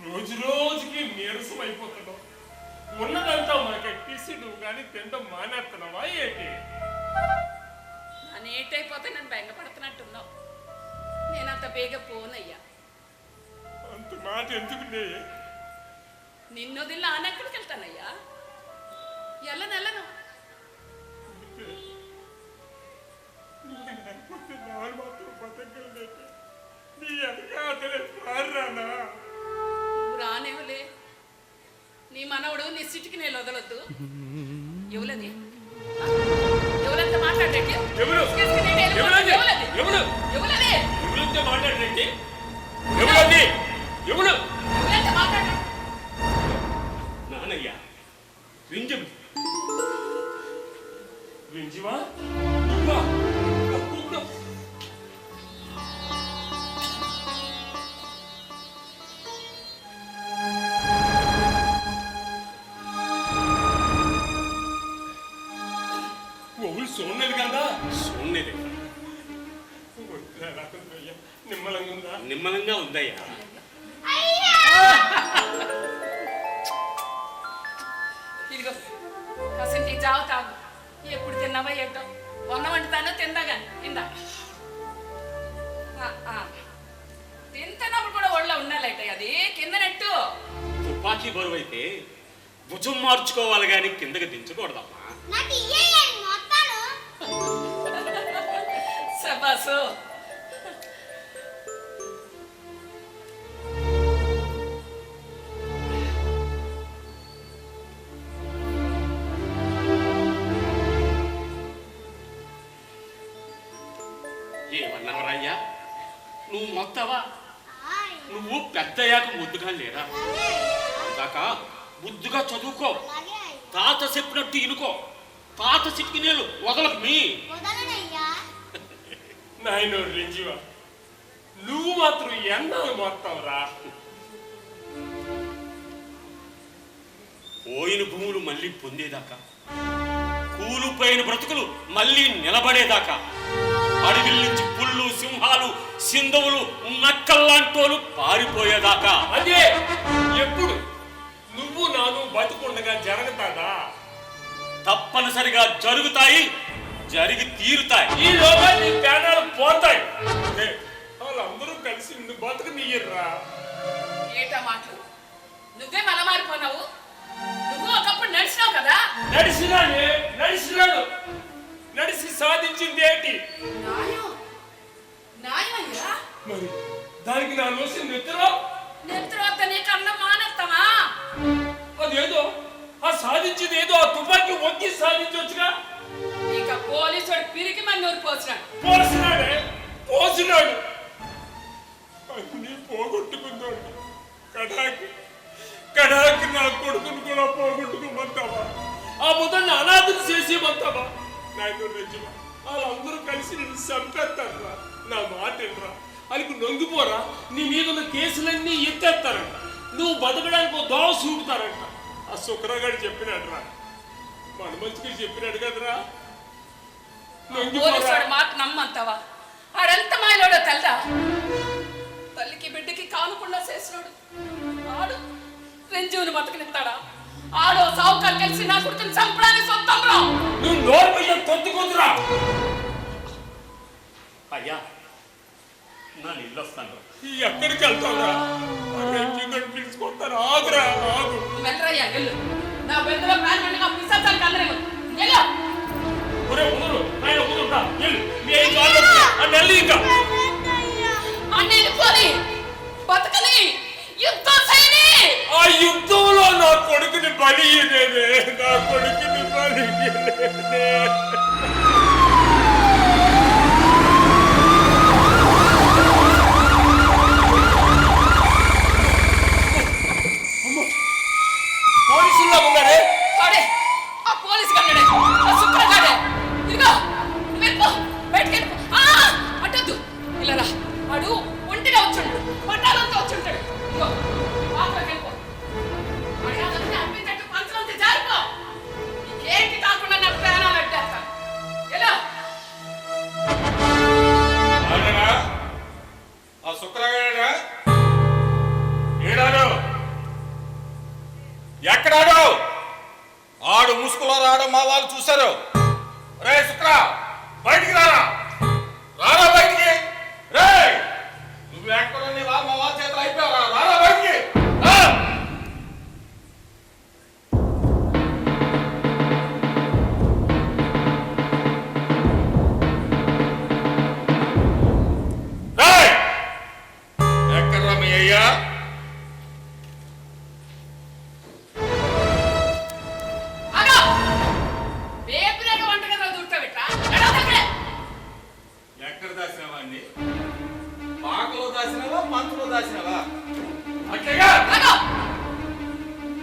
రోజు రోజుకి నీరసం అయిపోతున్నావు. ఉన్నదంతా మనకెక్కిసి నువ్వు కానీ తినడం మానేస్తున్నావా ఏంటి? నన్ను ఏటైపోతే నన్ను బెంగపడుతున్నట్టున్నావు. నేనంత బేగ పోనయ్యా. అంత మాట ఎందుకునే? నిన్ను వదిలి ఆనెక్కడికి వెళ్తానయ్యా? ఎల్లనెల్లను. నాలు మాత్రం బతకలేక నీ ఎనకాతలే పారానా? నువ్వు రానేవులే. నీ మనవడు నీ సిటికి నేను వదలొద్దు. ఎవలది ఎవరంతా మాట్లాడేటి? ఎవరు? ఎవలది ఎవరు? ఎవలది ఎవరితో మాట్లాడేంటి? ఎవరండి? ఎవరు? ఎవరంతా మాట్లాడే? నానయ్య వింజం వింజివా? నువ్వా? సోన్నది కదా? సోన్నది నిమ్మలంగా ఉందా? నిమ్మలంగా ఉందయ్యా. ఇదిగో కాసేపు నీ జావ తాగు. ఎప్పుడు తిన్నావా ఏంటో. వంద వండుతానో తిందాగా తిందా. తింటున్నప్పుడు కూడా ఒళ్ళో ఉండాలట. అది కింద నెట్టు. తుపాకీ బరువు అయితే భుజం మార్చుకోవాలి కానీ కిందకి దించకూడదమ్మా. సబాసు. ఏమన్నావరయ్యా? నువ్వు మొత్తవా? నువ్వు పెద్దయ్యాక ముద్దుగా లేరా? ఇందాక ముద్దుగా చదువుకో, తాత చెప్పినట్టు ఇనుకో. తాత చిటికి నీళ్ళు వదలకు మీ. నాయన రింజివా, నువ్వు మాత్రం ఎన్నాళ్ళు మొత్తావురా? పోయిన భూములు మళ్ళీ పొందేదాకా, కూలిపోయిన బ్రతుకులు మళ్ళీ నిలబడేదాకా, అడవిల నుంచి పుళ్ళు, సింహాలు, సింధవులు, నక్కల్లాంటోలు పారిపోయేదాకా. అదే ఎప్పుడు నువ్వు నాను బతుకుండగా జరుగుతాదా? తప్ప తప్పనిసరిగా జరుగుతాయి, జరిగి తీరుతాయి. ఈ లోగా నీ ప్రాణాలు పోతాయి. వాళ్ళందరూ కలిసి నువ్వు బతకనియ్యర్రా. ఏటా మాటలు? నువ్వే మన మారిపోనావు. నువ్వు ఒకప్పుడు నడిచినావు కదా. నడిచినాడు. నడిచి సాధించింది ఏంటి? న్యాయం న్యాయమయ్యా. మరి దానికి నా నోసి నిద్రలో నెత్తురోత నీకన్నా మానేస్తావా? అదేదో ఆ సాధించింది ఏదో ఆ తుపాకీ ఒక్కి సాధించవచ్చుగా. ఇక పోలీసుడు పిరికి మన నూరు పోసినాడు. పోసినాడు అన్ని పోగొట్టుకుందాడు. కడాకి నా కొడుకును కూడా పోగొట్టుకోమంటావా? ఆ బుధాన్ని అనాథం చేసేమంటావా? నాయన రజ్జువా, వాళ్ళందరూ కలిసి నేను చంపేస్తారా? నా మాట ఏంట్రా? వాళ్ళకి నొంగిపోరా? నీ మీద ఉన్న కేసులన్నీ ఎత్తేస్తారంట. నువ్వు బతకడానికి ఒక దోవ చూపుతారంట. ఆ శుక్రగాడు చెప్పినాడురా, మన మంచిగా చెప్పినాడు కదరా. పోలీసుడు మాట నమ్మంతావా? ఆడెంత మాయలోడో తెల్దా? తల్లికి బిడ్డకి కానుకుండా చేసినాడు. ఆడు రెంజువుని బతకనిస్తాడా? ఆడో సావుకారు కలిసి నా కొడుకుని చంపడానికి సొంతంరా. నువ్వు నోరు మీద తొత్తుకుంటురా. అయ్యా, నా ఇల్లు వస్తాను. ఎక్కడికి వెళ్తావురా? పిలుచుకుంటారు. ఆగురా, ఆగు. వెళ్ళరయ్యా, వెళ్ళు. నా బెందులో ప్రాణంగా పిసాచాలు కలరేమో. వెళ్ళు. అన్నయ్య పోని బతకని యుద్ధం చేయని. ఆ యుద్ధంలో నా కొడుకుని బలి ఇయ్యలేదే. నా కొడుకుని బలి ఇయ్యలేదే. పోలీసుల్లో ఉన్నారే. వాడే ఆ పోలీసు గన్నడే, ఆ శుక్రగాడే. ఇదిగో వెళ్ళిపో, బయటికి వెళ్ళిపో. అట్టొద్దు, ఇలా రా. వాడు ఒంటిగా వచ్చుంటాడు, పట్టాలంతా వచ్చుంటాడు. ఇదిగో ఆపలకి వెళ్ళిపో. అడిగానంటే అప్పించట్టు పంచలంతా జారిపో. ఇంకేంటి కాకుండా నా ప్రాణాలు అడ్డేస్తాను. ఎలా ఆ శుక్రగాడా ఏడాడు? ఎక్కడాడు? ఆడు ముసుగులో రావడం మా వాళ్ళు చూశారు. రే శుక్ర, బయటికి రారా. రారా బయటికి. రే, నువ్వు ఎక్కడ మా వాళ్ళ చేతులు అయిపోయారా? రారా బయటికి. ఎక్కడ్రా మీ అయ్యా? ఎక్కడ దాచినావా అండి? పాకలో దాచినావా, మంచులో దాచినావా? అట్లేగా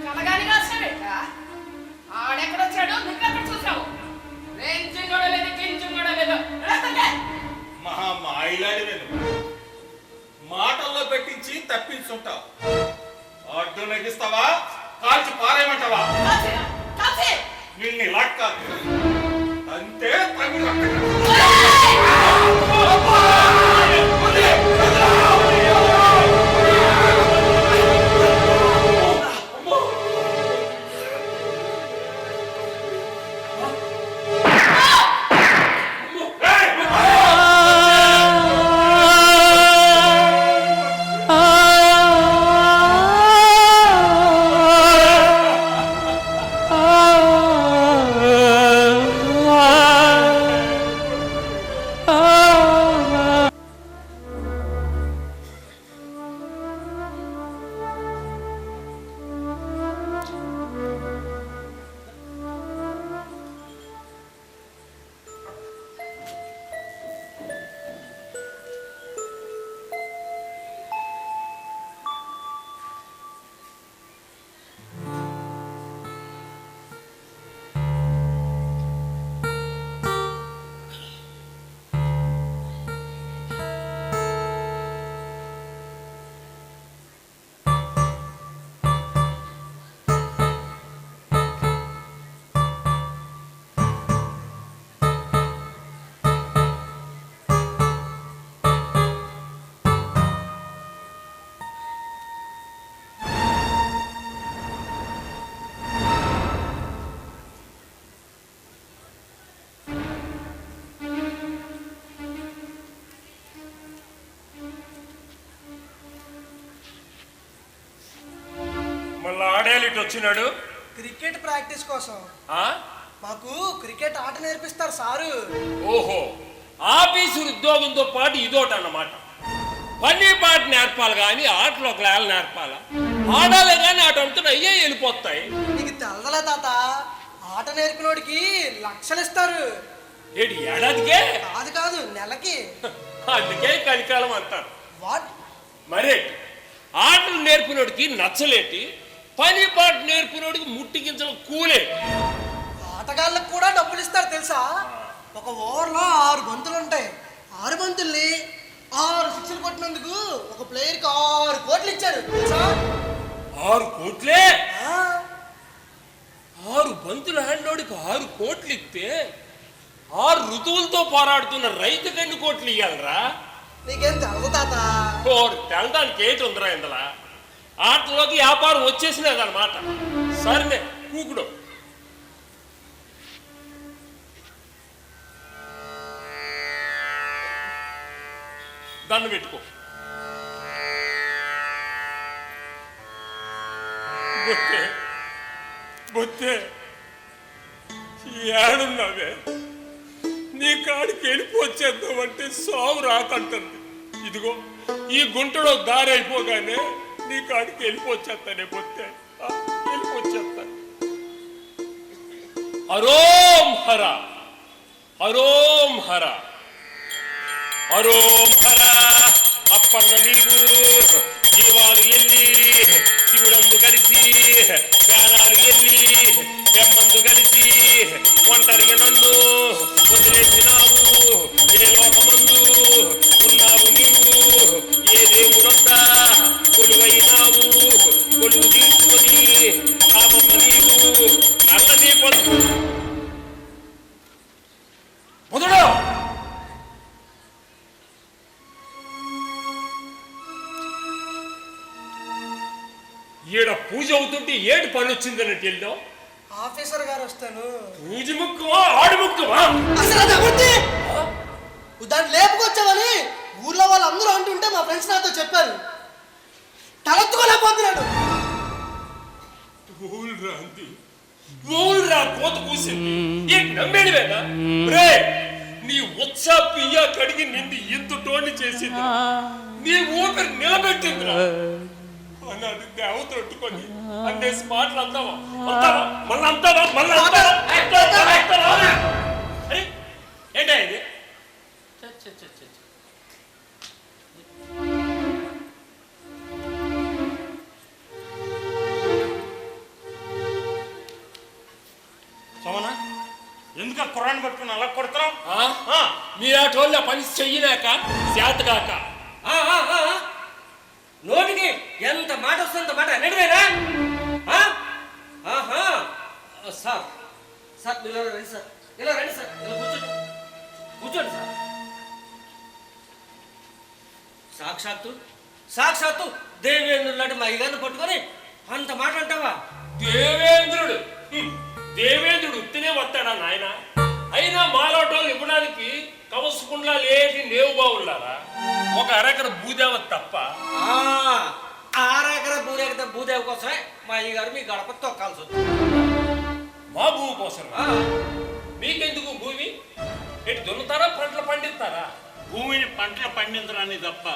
కలగాని రాసినవేట. ఆడెక్కడొచ్చాడు, నువ్వెక్కడ చూసావు? రేంజింగ్ కూడా లేదు, గింజింగ్ కూడా లేదు. మహా మాయిలాడివే నువ్వు. మాటల్లో పెట్టించి తప్పించుంటావు. అడ్డు నెగిస్తావా, కాల్చి పారేయమంటావా? నిన్ను ఇలా కాదు అంతే తమిళ. వచ్చినాడు? క్రికెట్ ప్రాక్టీస్ కోసం. ఆ? మాకు క్రికెట్ ఆట నేర్పిస్తారు సారు. ఓహో, ఆఫీసు ఉద్యోగంతో పాటు ఇదోటి అన్నమాట. పని పాట నేర్పాలి కానీ ఆటలు ఒక లేలు నేర్పాలా? ఆడాలే కానీ అటంతా అయ్యే వెళ్ళిపోతాయి. నీకు తెల్లలే తాత, ఆట నేర్పినోడికి లక్షలు ఇస్తారు. ఏడు ఏడాదికే? కాదు కాదు, నెలకి. అందుకే కలికాలం అంటారు. వాట్? మరే ఆటలు నేర్పినోడికి నచ్చలేటి, పని పాట నేర్పినోడికి ముట్టిగించడం కూలే. ఆటగాళ్ళకు కూడా డబ్బులు ఇస్తారు తెలుసా? ఒక ఓవర్లో 6 బంతులు ఉంటాయి. 6 బంతుల్ని 6 సిక్స్లు కొట్టినందుకు ఒక ప్లేయర్కి 6 కోట్లు ఇచ్చారు తెలుసా? 6 కోట్లే? ఆ, 6 బంతులు ఆడినోడికి 6 కోట్లు ఇస్తే 6 ఋతువులతో పోరాడుతున్న రైతుకి ఎన్ని కోట్లు ఇయ్యాలరా? నీకేం తెలదు తాత. తెలడానికి ఏంటి ఉందిరా ఇందులో? ఆటలోకి వ్యాపారం వచ్చేసినదన్నమాట. సరేనే కూకుడు. దండం పెట్టుకో. బొత్తే బొత్తే ఏడున్నావే? నీ కాడికి వెళ్ళిపోచ్చేద్దామంటే సాగు రాకంటుంది. ఇదిగో ఈ గుంటలో దారి అయిపోగానే నీ కాడికి వెళ్ళిపోచ్చేస్తానే బొత్తే, వెళ్ళిపోచ్చేస్తాను. హరోం హర, హరోం హర, హరోం హర. అప్పన్న నీవు జీవాలు ఎల్లి శివుడందు కలిసి, ప్రాణాలు ఎల్లి బ్రహ్మందు కలిసి, ఒంటరిగా నన్ను వదిలేసినావు. ఏ లోకమందు ఉన్నావు నీవు? ఏ దేవుడొద్దా కొలువైనావు? కొలువు తీసుకొని రామమ్మ నీవు నల్ల నీ పొందు మొదలు. ఈడ పూజ అవుతుంటే ఏడు పని వచ్చిందన్నట్టు వెళ్ళావు. ఆఫీసర్ గారు వస్తాను. పూజ ముక్కువా ఆడు ముక్కువా? అసలు అది ఎవరిది? దాన్ని లేపుకొచ్చావని ఊర్లో వాళ్ళందరూ అంటుంటే మా ఫ్రెండ్స్ నాతో చెప్పారు. తలెత్తుకోలేకపోతున్నాడు. ఊళ్ళరా అంది, ఊళ్ళరా కోత కూసింది. ఏ నమ్మేడివేనా? రే నీ ఉత్సాహ పియ్య కడిగి నిండి ఇంతటోని చేసింది, నీ ఊపిరి నిలబెట్టిందిరా. అన్నది దేవత పెట్టుకొని అన్నేసి మాటలు అందావా? అంతావా మళ్ళీ అంతావా? మళ్ళీ అంతావా? ఏంటా ఇది? సోమనా, ఎందుకు కుర్రాన్ని పట్టుకుని అలా కొడతావు? మీ ఆటోళ్ళ పని చెయ్యలేక చేతగాక నోటికి ఎంత మాట వస్తుందంత మాట నడివేనా? సార్ సార్ ఇలా రండి సార్, ఇలా రండి సార్, ఇలా కూర్చోండి, కూర్చోండి సార్. సాక్షాత్తు దేవేంద్రుడు లాంటి మా అయ్యగారిని పట్టుకొని అంత మాట అంటావా? దేవేంద్రుడు దేవేంద్రుడు ఉత్తినే వస్తాడా నాయన? అయినా మాలోటోళ్ళు ఇవ్వడానికి కవసకుండా లేటి నేవు బావులారా? ఒక అరెకర భూదేవ తప్ప. ఆరెకర భూదేవ కోసమే మా అయ్యగారు మీ గడప తొక్కాల్సి వచ్చింది. మా భూమి కోసం? మీకెందుకు భూమి? ఎటు దున్నుతారా, పంటలు పండిస్తారా? భూమిని పంటలు పండించడాన్ని తప్ప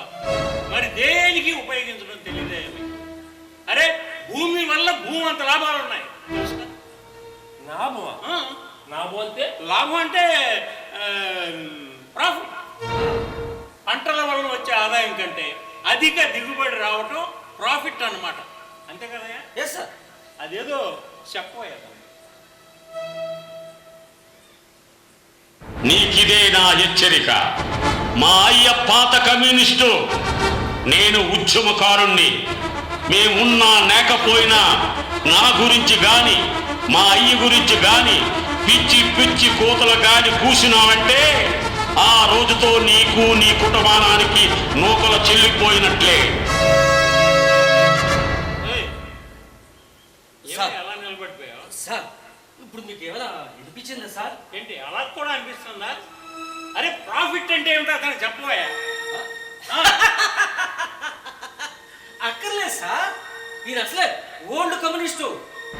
మరి దేనికి ఉపయోగించడం తెలియదే. అరే భూమి వల్ల భూమి అంత లాభాలు ఉన్నాయి. లాభమా? లాభం అంటే? లాభం అంటే ప్రాఫిట్. పంటల వలన వచ్చే ఆదాయం కంటే అధిక దిగుబడి రావటం ప్రాఫిట్ అన్నమాట. అంతే కదా? Yes sir. అదేదో చెప్పబోయా. నీకిదే నా హెచ్చరిక. మా అయ్య పాత కమ్యూనిస్టు, నేను ఉద్యమకారుణ్ణి. మేమున్నా లేకపోయినా నా గురించి గాని మా అయ్య గురించి గాని పిచ్చి పిచ్చి కూతలు గాని కూసినావంటే ఆ రోజుతో నీకు నీ కుటుంబానికి నూకలు చెల్లిపోయినట్లే. ఎలా నిలబడిపోయావు సార్? ఇప్పుడు మీకు ఏమైనా వినిపించిందా సార్? ఏంటి అలా కూడా అనిపిస్తుందా? అరే ప్రాఫిట్ అంటే ఏమిటో అతను చెప్పబోయా. అక్కర్లేదు సార్, ఈయన అసలే ఓల్డ్ కమ్యూనిస్టు.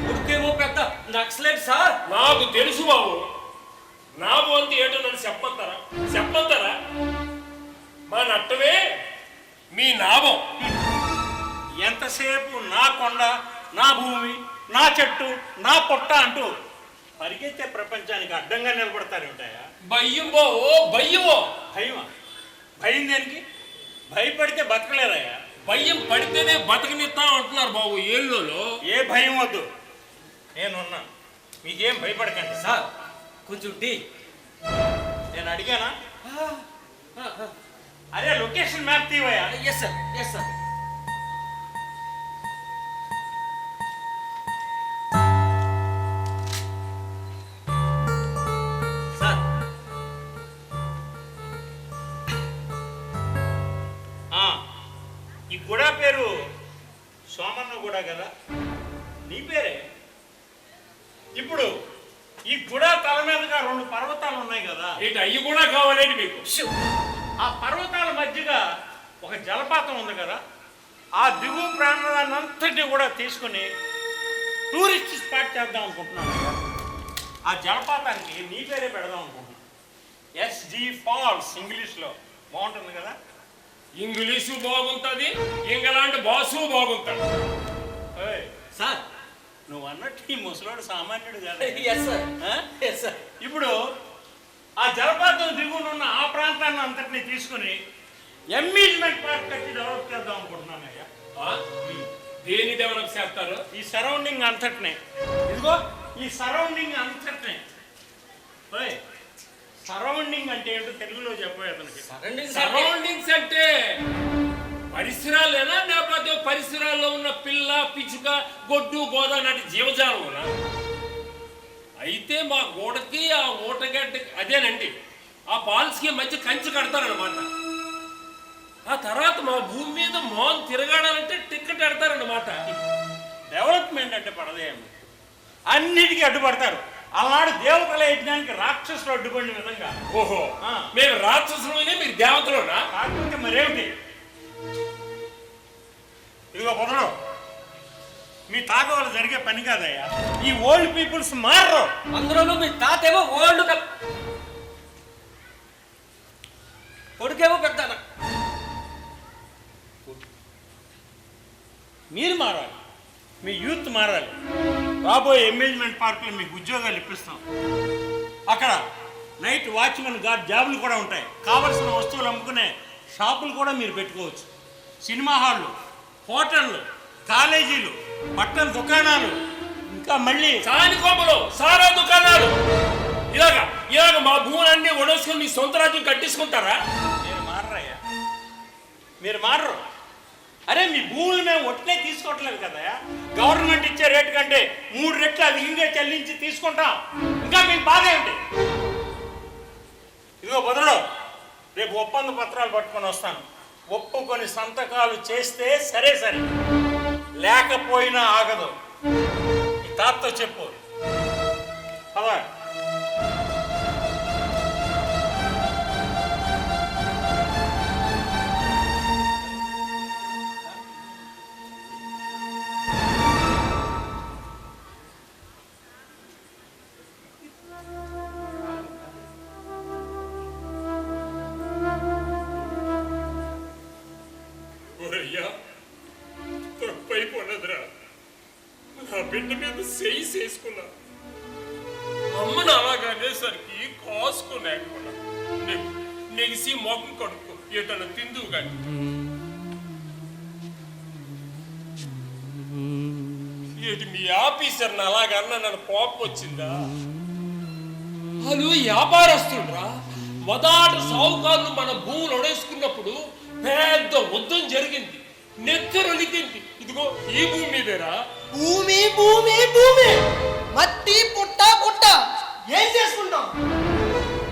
కొడుకేమో పెద్ద నక్సలైట్ సార్. నాకు తెలుసు బాబు. నా వంతు ఏంటో నన్ను చెప్పంతారా? మా నట్టమే మీ నాభం. ఎంతసేపు నా కొండ, నా భూమి, నా చెట్టు, నా పొట్ట అంటూ పరిగెత్తే ప్రపంచానికి అడ్డంగా నిలబడతారు ఉంటాయా? భయం బాబు, భయమో. భయమా? భయం దేనికి? భయపడితే బతకలేదయ్యా. భయం పడితేనే బతకనిస్తా అంటున్నారు బాబు ఏళ్ళలో. ఏ భయం వద్దు, నేనున్నా. మీకేం భయపడకండి. సార్ కొంచెం టీ. నేను అడిగానా? అరే లొకేషన్ మ్యాప్ తీవయ్యా. Yes sir, yes sir. Sir ఈ గుడ పేరు సోమన్న గుడ కదా? నీ పేరే. ఇప్పుడు ఈ గుడ తల మీదుగా 2 పర్వతాలు ఉన్నాయి కదా, ఏంటి అయ్యి కూడా కావాలేంటి మీకు? ఆ పర్వతాల మధ్యగా ఒక జలపాతం ఉంది కదా, ఆ దిగువ ప్రాంతాన్ని అంతటి కూడా తీసుకుని టూరిస్ట్ స్పాట్ చేద్దాం అనుకుంటున్నాను. ఆ జలపాతానికి నీ పేరే పెడదాం అనుకుంటున్నాను. SG falls. ఇంగ్లీష్లో బాగుంటుంది కదా? ఇంగ్లీషు బాగుంటుంది, ఇంగ్లాండ్ బాసు బాగుంటుంది. సార్ నువ్వు అన్నట్టు ఈ ముసలోడు సామాన్యుడు కాదు. Yes sir, yes sir. ఇప్పుడు ఆ జలపాతం దిగునున్న ఆ ప్రాంతాన్ని అంతటిని తీసుకుని అమ్యూజ్మెంట్ పార్క్ కట్టి డెవలప్ చేద్దాం అనుకుంటున్నాను అయ్యా. దేని డెవలప్ చేస్తారు? ఈ సరౌండింగ్ అంతటినే, ఇదిగో ఈ సరౌండింగ్ అంతటినే. సరౌండింగ్ అంటే ఏంటో తెలుగులో చెప్పే అతనికి. సరౌండింగ్స్ అంటే పరిసరాలేనా, లేకపోతే పరిసరాల్లో ఉన్న పిల్ల, పిచ్చుక, గొడ్డు, గోద నాటి జీవజాలం? అయితే మా గోడకి ఆ ఓటగడ్డకి అదేనండి, ఆ పాల్స్కి మధ్య కంచె కడతారనమాట. ఆ తర్వాత మా భూమి మీద మోన్ తిరగాడాలంటే టికెట్ పెడతారనమాట. డెవలప్మెంట్ అంటే పడదే, అన్నిటికీ అడ్డుపడతారు. అలాంటి దేవతల యజ్ఞానికి రాక్షసులు అడ్డుపడిన విధంగా. ఓహో, మేము రాక్షసులైనా మీరు దేవతలోనా? కాకపోతే మరేమిటి, ఇదిగో పొదలు, మీ తాత వాళ్ళు జరిగే పని కాదయ్యా. ఈ ఓల్డ్ పీపుల్స్ మారరు. అందులోనూ మీ తాత ఏమో ఓల్డ్, కొడుకేమో పెద్ద. మీరు మారాలి, మీ యూత్ మారాలి. రాబోయే అమ్యూజ్మెంట్ పార్కులో మీకు ఉద్యోగాలు ఇప్పిస్తాం. అక్కడ నైట్ వాచ్మెన్ గార్డ్ జాబులు కూడా ఉంటాయి. కావలసిన వస్తువులు అమ్ముకునే షాపులు కూడా మీరు పెట్టుకోవచ్చు. సినిమా హాళ్ళు, హోటళ్ళు, కాలేజీలు, బట్టల దుకాణాలు, ఇంకా మళ్ళీ సానికోమలు, సారా దుకాణాలు, ఇలాగా మా భూములన్నీ ఒడేసుకొని మీ సొంత రాజ్యం కట్టించుకుంటారా? మీరు మారరయ్యా, మీరు మారరు. అరే మీ భూములు మేము ఒట్టినే తీసుకోవట్లేదు కదా, గవర్నమెంట్ ఇచ్చే రేటు కంటే 3 రెట్లు అధికంగా చెల్లించి తీసుకుంటాం. ఇంకా మీకు బాధ ఏమిటి? ఇదిగో బదులు, రేపు ఒప్పంద పత్రాలు పట్టుకొని వస్తాను. ఒప్పుకొని సంతకాలు చేస్తే సరే, లేకపోయినా ఆగదు. ఈ తాతతో చెప్పు. పద. తప్పైపోన్నదిరా, నా బిడ్డ మీద చేయి చేసుకున్నా. అమ్మను అలాగా అనేసరికి కాసుకునేకున్నా. నెగిసి మొఖం కడుక్కో, ఏదన్నా తిందువు కానీ. ఏంటి మీ ఆఫీసర్ని అలాగన్నా నన్ను కోపం వచ్చిందా? వాళ్ళు వ్యాపారస్తుడురా. మొదట సావుకారులు మన భూములు ఒడేసుకున్నప్పుడు పెద్ద యుద్ధం జరిగింది, నెత్తరొలికింది. ఇదిగో ఈ భూమి మీదేరా. భూమి భూమి భూమి, మట్టి పుట్ట ఏం చేసుకుంటాం?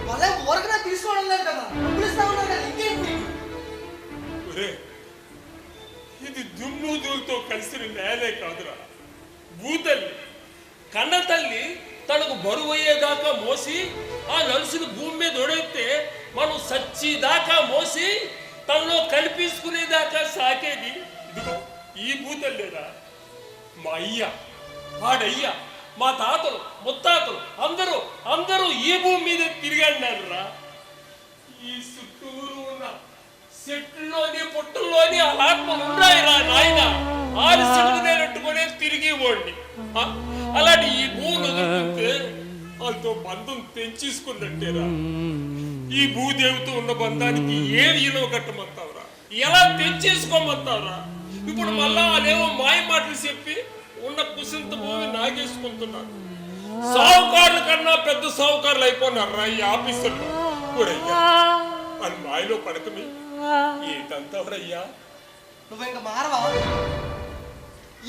వాళ్ళే ఊరకనే తీసుకోవడం లేదు కదా, డబ్బులు ఇస్తా ఉన్నారు కదా, ఇంకేంటి? ఇది దుమ్ముదులతో కలిసిన నేలే కాదురా, భూతల్లి, కన్న తల్లి తనకు బరువు అయ్యేదాకా మోసి ఆ నలుసుని భూమి మీద ఒడైతే మనం సచ్చిదాకా మోసి తనలో కల్పించుకునేదాకా సాకేది. ఇదిగో ఈ భూతల్లేరా మా అయ్య. వాడయ్యా మా తాతలు ముత్తాతలు అందరూ అందరూ ఈ భూమి మీద తిరిగాడు రా. ఈ చుట్టూరు ఉన్న చెట్లలోని పుట్టల్లోని ఆత్మలు ఉన్నాయిరా నాయన. ఆరు చెట్టుకునేటట్టుకునే తిరిగి పోండి. అలాంటి ఈ భూమిని వదులుకుంటే వాళ్ళతో బంధం తెంచేసుకుందంటేరా. ఈ భూదేవితో ఉన్న బంధానికి ఏ విలువ కట్టమంటావురా? ఎలా తెంచేసుకోమంటావురా? ఇప్పుడు మళ్ళా అదేమో మాయ మాటలు చెప్పి ఉన్న కుసింత భూమి నాగేసుకుంటున్నారు. సావుకారుల కన్నా పెద్ద సావుకారులు అయిపోయినారా ఈ ఆఫీసుల్లో. ఊరయ్యా అని మాయలో పడకమి ఏంటంటావురయ్యా? నువ్వు ఇంకా మారవా?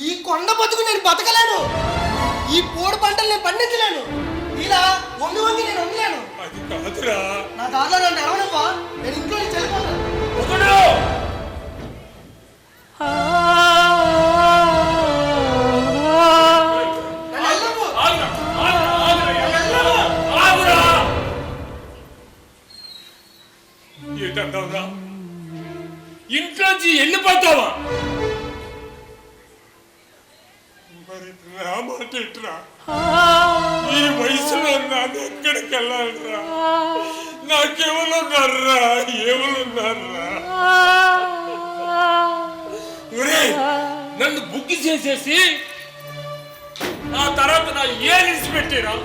ఈ కొండ బతుకు నేను బతకలేను. ఈ పోడు పంటలు నేను పండించలేను. ఇలా వంగి వంగి నేను వంగలేను. అది కాదురా. నా దారిలో నన్ను ఎవరవ్వా? నేను ఇంట్లో నుంచి వెళ్ళిపోతాను. ఏంటంటావురా? ఇంట్లోంచి వెళ్ళిపోతావా? మరి నా మాట ఏంట్రా? ఈ వయసులో నాన్న ఎక్కడికి వెళ్ళాలరా? నాకెవరున్నారా? ఎవరున్నారా? నన్ను బుక్ చేసేసి ఆ తర్వాత నా ఏ లిస్ట్ పెట్టిరా?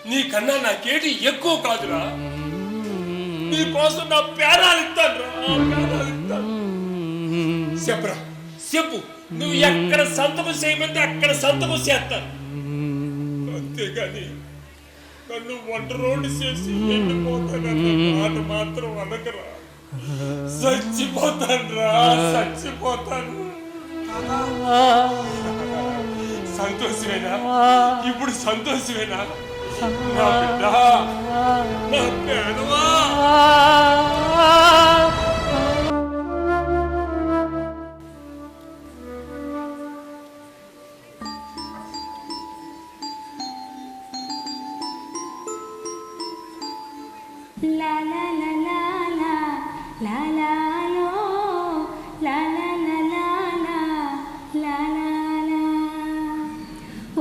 నీకన్నా నాకేటి ఎక్కువ కాదురా. నీకోసం నా పేరాలు ఇస్తాను. చెప్పరా, చెప్పు. నువ్వు ఎక్కడ సంతకం చేయమంటే అక్కడ సంతకం చేస్తాను. అంతేగాని నన్ను వంట రోడ్డు చేసి వెళ్ళిపోతానన్న మాట మాత్రం అనకరా. చచ్చిపోతాను రా, చచ్చిపోతాను. సంతోషమేనా? ఇప్పుడు సంతోషమేనా? నా బిడ్డ, నా పేదవా. La la la la la la la lo la la la la la la la la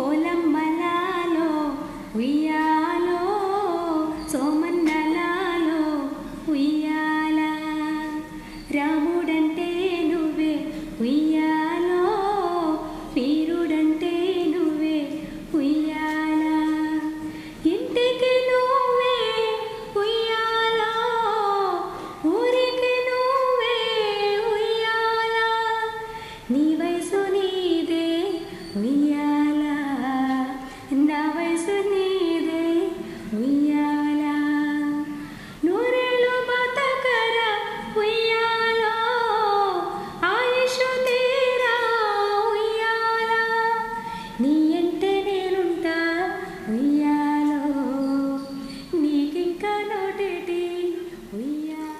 olamma la lo uyalo somanna la lo uyala ramudante nuve uyalo veerudante nuve uyala intiki nuve uyala ఊరికి నువ్వే ఉయ్యాల నీ వయసు నీదే ఉయ్యాల నా వయసు నీదే ఉయ్యాల నూరేళ్ళు బతకర ఉయ్యాల ఆయుష్ తీరా ఉయ్యాల నీ ఎంటే నేనుంటా ఉయ్యాలో నీకింకా నోటేటి ఉయ్యాల.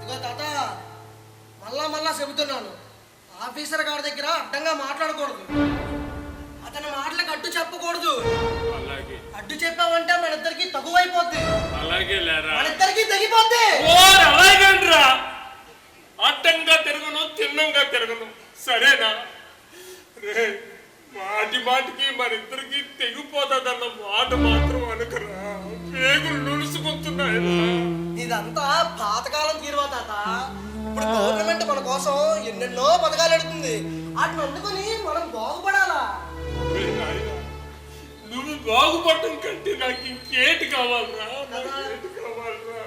ఇదిగో తాత, మళ్ళా చెబుతున్నాను. ఆఫీసర్ గారి దగ్గర అడ్డంగా మాట్లాడకూడదు. అతని మాటలకు అడ్డు చెప్పకూడదు. అడ్డు చెప్పావంటే మన ఇద్దరికి తగువైపోద్ది. మన ఇద్దరికి తగ్గిపోద్ది. అలాగేంట్రా? అడ్డంగా తిరగను, తిన్నంగా తిరగను, సరేనా? రే, మాటి మాటికి మన ఇద్దరికి తెగిపోతుందన్న మాట మాత్రం అనుకరా. పేగులు నులుసుకుంటున్నాయి. ఇదంతా పాతకాలం తీరువా తాత. ఇప్పుడు గవర్నమెంట్ మన కోసం ఎన్నెన్నో పథకాలు ఎడుతుంది. వాటిని అందుకొని మనం బాగుపడాలా. నువ్వు బాగుపడటం కంటే నాకు ఇంకేటి కావాలరా? నాకేటి కావాలరా?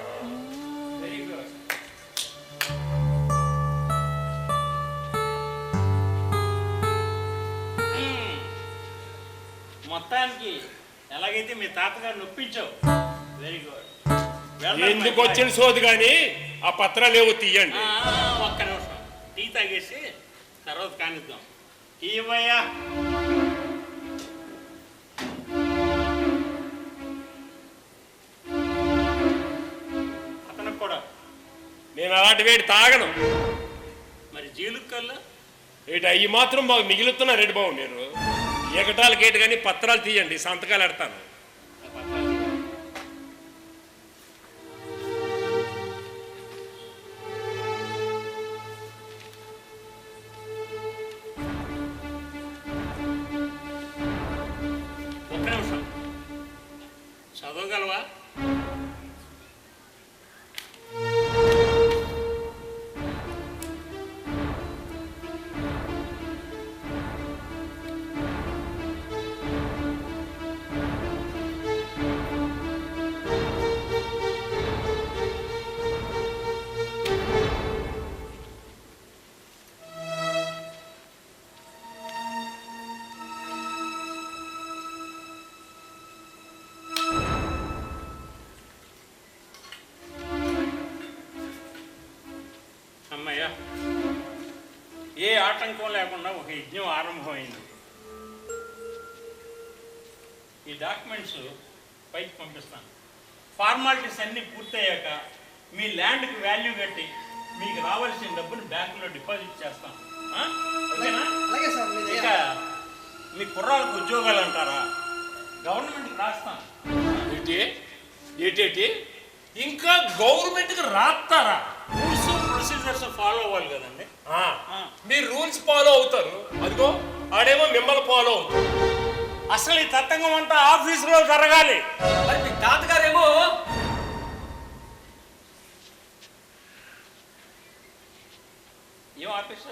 మొత్తానికి ఎలాగైతే మీ తాతగారు నొప్పించావు. Very good. ఎందుకు వచ్చిన సోది కానీ ఆ పత్రాలు ఏవో తీయండి. ఒక్క నిమిషం టీ తాగేసి తర్వాత కానిద్దాం. ఇవయ్యా అతనికి కూడా. నేను అలాంటి వేడి తాగను. మరి జీలుకల్లా ఏటి అయ్యి మాత్రం మాకు మిగులుతున్నా రెడ్డి బాబు. మీరు ఏకటాలు కేటు కానీ పత్రాలు తీయండి, సంతకాలు ఎడతాను. ఒక్క నిమిషం చదవగలవా? అమ్మయ్య, ఏ ఆటంకం లేకుండా ఒక యజ్ఞం ఆరంభమైంది. ఈ డాక్యుమెంట్స్ పైకి పంపిస్తాను. ఫార్మాలిటీస్ అన్నీ పూర్తయ్యాక మీ ల్యాండ్కి వాల్యూ కట్టి మీకు రావాల్సిన డబ్బుని బ్యాంకులో డిపాజిట్ చేస్తాం. ఓకేనా? అలాగే సార్, మీ దయ. ఇక మీ కుర్రాళ్ళకు ఉద్యోగాలు అంటారా? గవర్నమెంట్కి రాస్తాం. ఏటేటి ఇంకా గవర్నమెంట్కి రాస్తారా? రూల్స్ ప్రొసీజర్స్ ఫాలో అవ్వాలి కదండి. మీరు రూల్స్ ఫాలో అవుతారు, అదిగో ఆడేమో మిమ్మల్ని ఫాలో అవుతారు. అసలు ఈ తతంగం అంతా ఆఫీసులో జరగాలి. మరి మీ తాతగారేమో ఏం ఆఫీసు?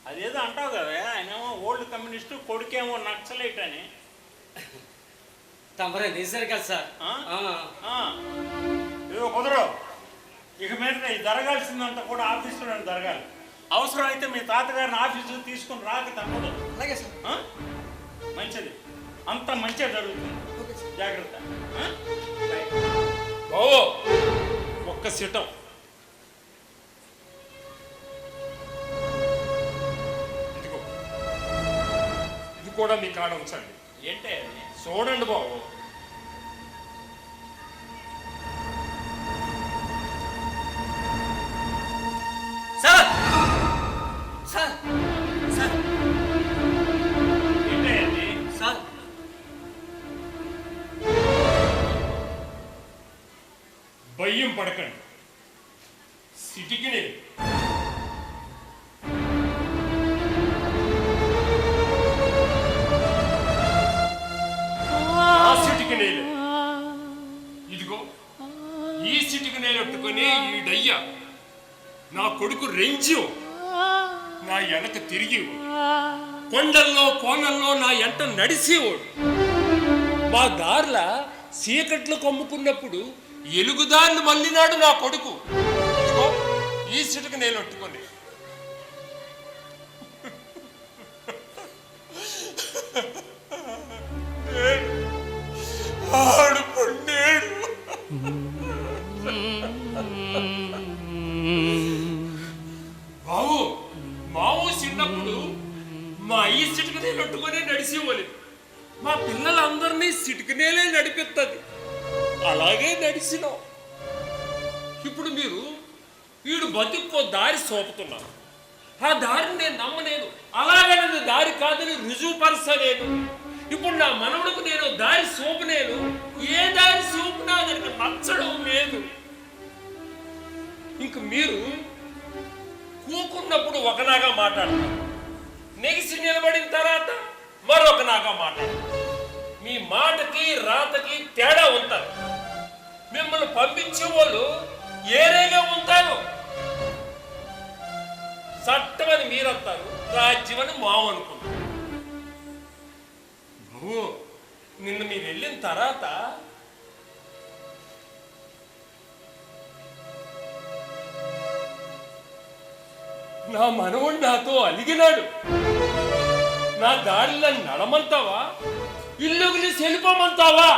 అదేదో అంటావు కదా, ఆయనేమో ఓల్డ్ కమ్యూనిస్టు, కొడుకేమో నక్సలైట్ అని. తమరే నిజారు కదా సార్. ఇదిగో కుదరవు. ఇక మీద ఇది జరగాల్సిందంతా కూడా ఆఫీసులో జరగాలి. అవసరం అయితే మీ తాతగారిని ఆఫీసు తీసుకుని రాక తప్పదు. అలాగే సార్. మంచిది, అంత మంచిగా జరుగుతుంది. జాగ్రత్త. బావో ఒక్క సిటం. ఇదిగో ఇది కూడా మీ కాడ ఉంచండి. ఏంటే చూడండి బాబు. సార్ సార్ సార్ ఏంటే సార్ భయం పడకండి. సిటికిని సిటికి నేలు. ఇదిగో ఈ సిటికి నేలట్టుకుని ఈ డయ్య నా కొడుకు రెంజు నా వెనక తిరిగి కొండల్లో కోనల్లో నా ఎంట నడిసేవాడు. మా దారిల చీకట్లు కమ్ముకున్నప్పుడు ఎలుగుదాన్ని మళ్ళినాడు నా కొడుకు. ఇదిగో ఈ సిటికి నేను ఒట్టుకొని ఆడు పొండేడు. బావు మావు చిన్నప్పుడు మా అయ్యి సిటికనే నట్టుకొని నడిచేవాళ్ళు. మా పిల్లలందరినీ సిటికనేలే నడిపిస్తుంది. అలాగే నడిచినాం. ఇప్పుడు మీరు వీడు బతుక్కో దారి సోపుతున్నారు. ఆ దారిని నేను నమ్మలేను. అలాగనేది దారి కాదని రుజువుపరచలేను. ఇప్పుడు నా మనవడికి నేను దారి సోపునేను. ఏ దారి సోపునా దానికి నచ్చడం లేదు. ఇంక మీరు కూకున్నప్పుడు ఒకలాగా మాట్లాడతారు, నెగిసి నిలబడిన తర్వాత మరొకలాగా మాట్లాడతారు. మీ మాటకి రాతకి తేడా ఉంటారు. మిమ్మల్ని పంపించే వాళ్ళు ఏరేగా ఉంటారు. చట్టమని మీరంటారు, రాజ్యమని మావు అనుకుంటారు. నిన్న మీరు వెళ్ళిన తర్వాత నా మనవుడు నాతో అలిగినాడు. నా దారిలో నడమంటావా, ఇల్లుగుని సెలిపోమంటావా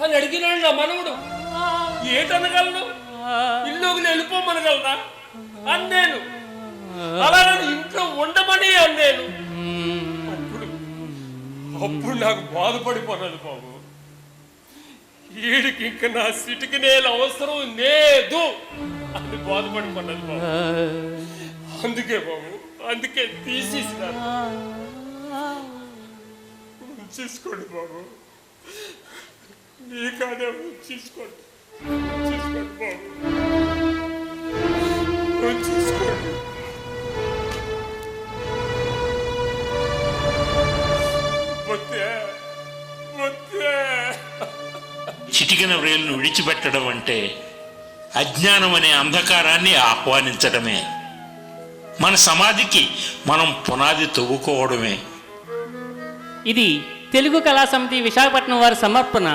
అని అడిగినాడు నా మనవుడు. ఏటనగలను? ఇల్లుగుని వెళ్ళిపోమనగలనా అన్నాను. అలా నన్ను ఇంట్లో ఉండమని అన్నాను. అప్పుడు నాకు బాధపడిపోయినది బాబు. వీడికి ఇంకా నా సిటికి నేను అవసరం లేదు అని బాధపడిపోయినది బాబు. అందుకే బాబు, అందుకే తీసేసినాను. ఉంచేసుకోండి బాబు, నీకానే ఉంచేసుకోండి. ఉంచేసుకోండి బాబు, ఉంచేసుకోండి. చిటికిన వ్రేలును విడిచిపెట్టడం అంటే అజ్ఞానం అనే అంధకారాన్ని ఆహ్వానించడమే. మన సమాధికి మనం పునాది తవ్వుకోవడమే. ఇది తెలుగు కళా సమితి విశాఖపట్నం వారి సమర్పణ.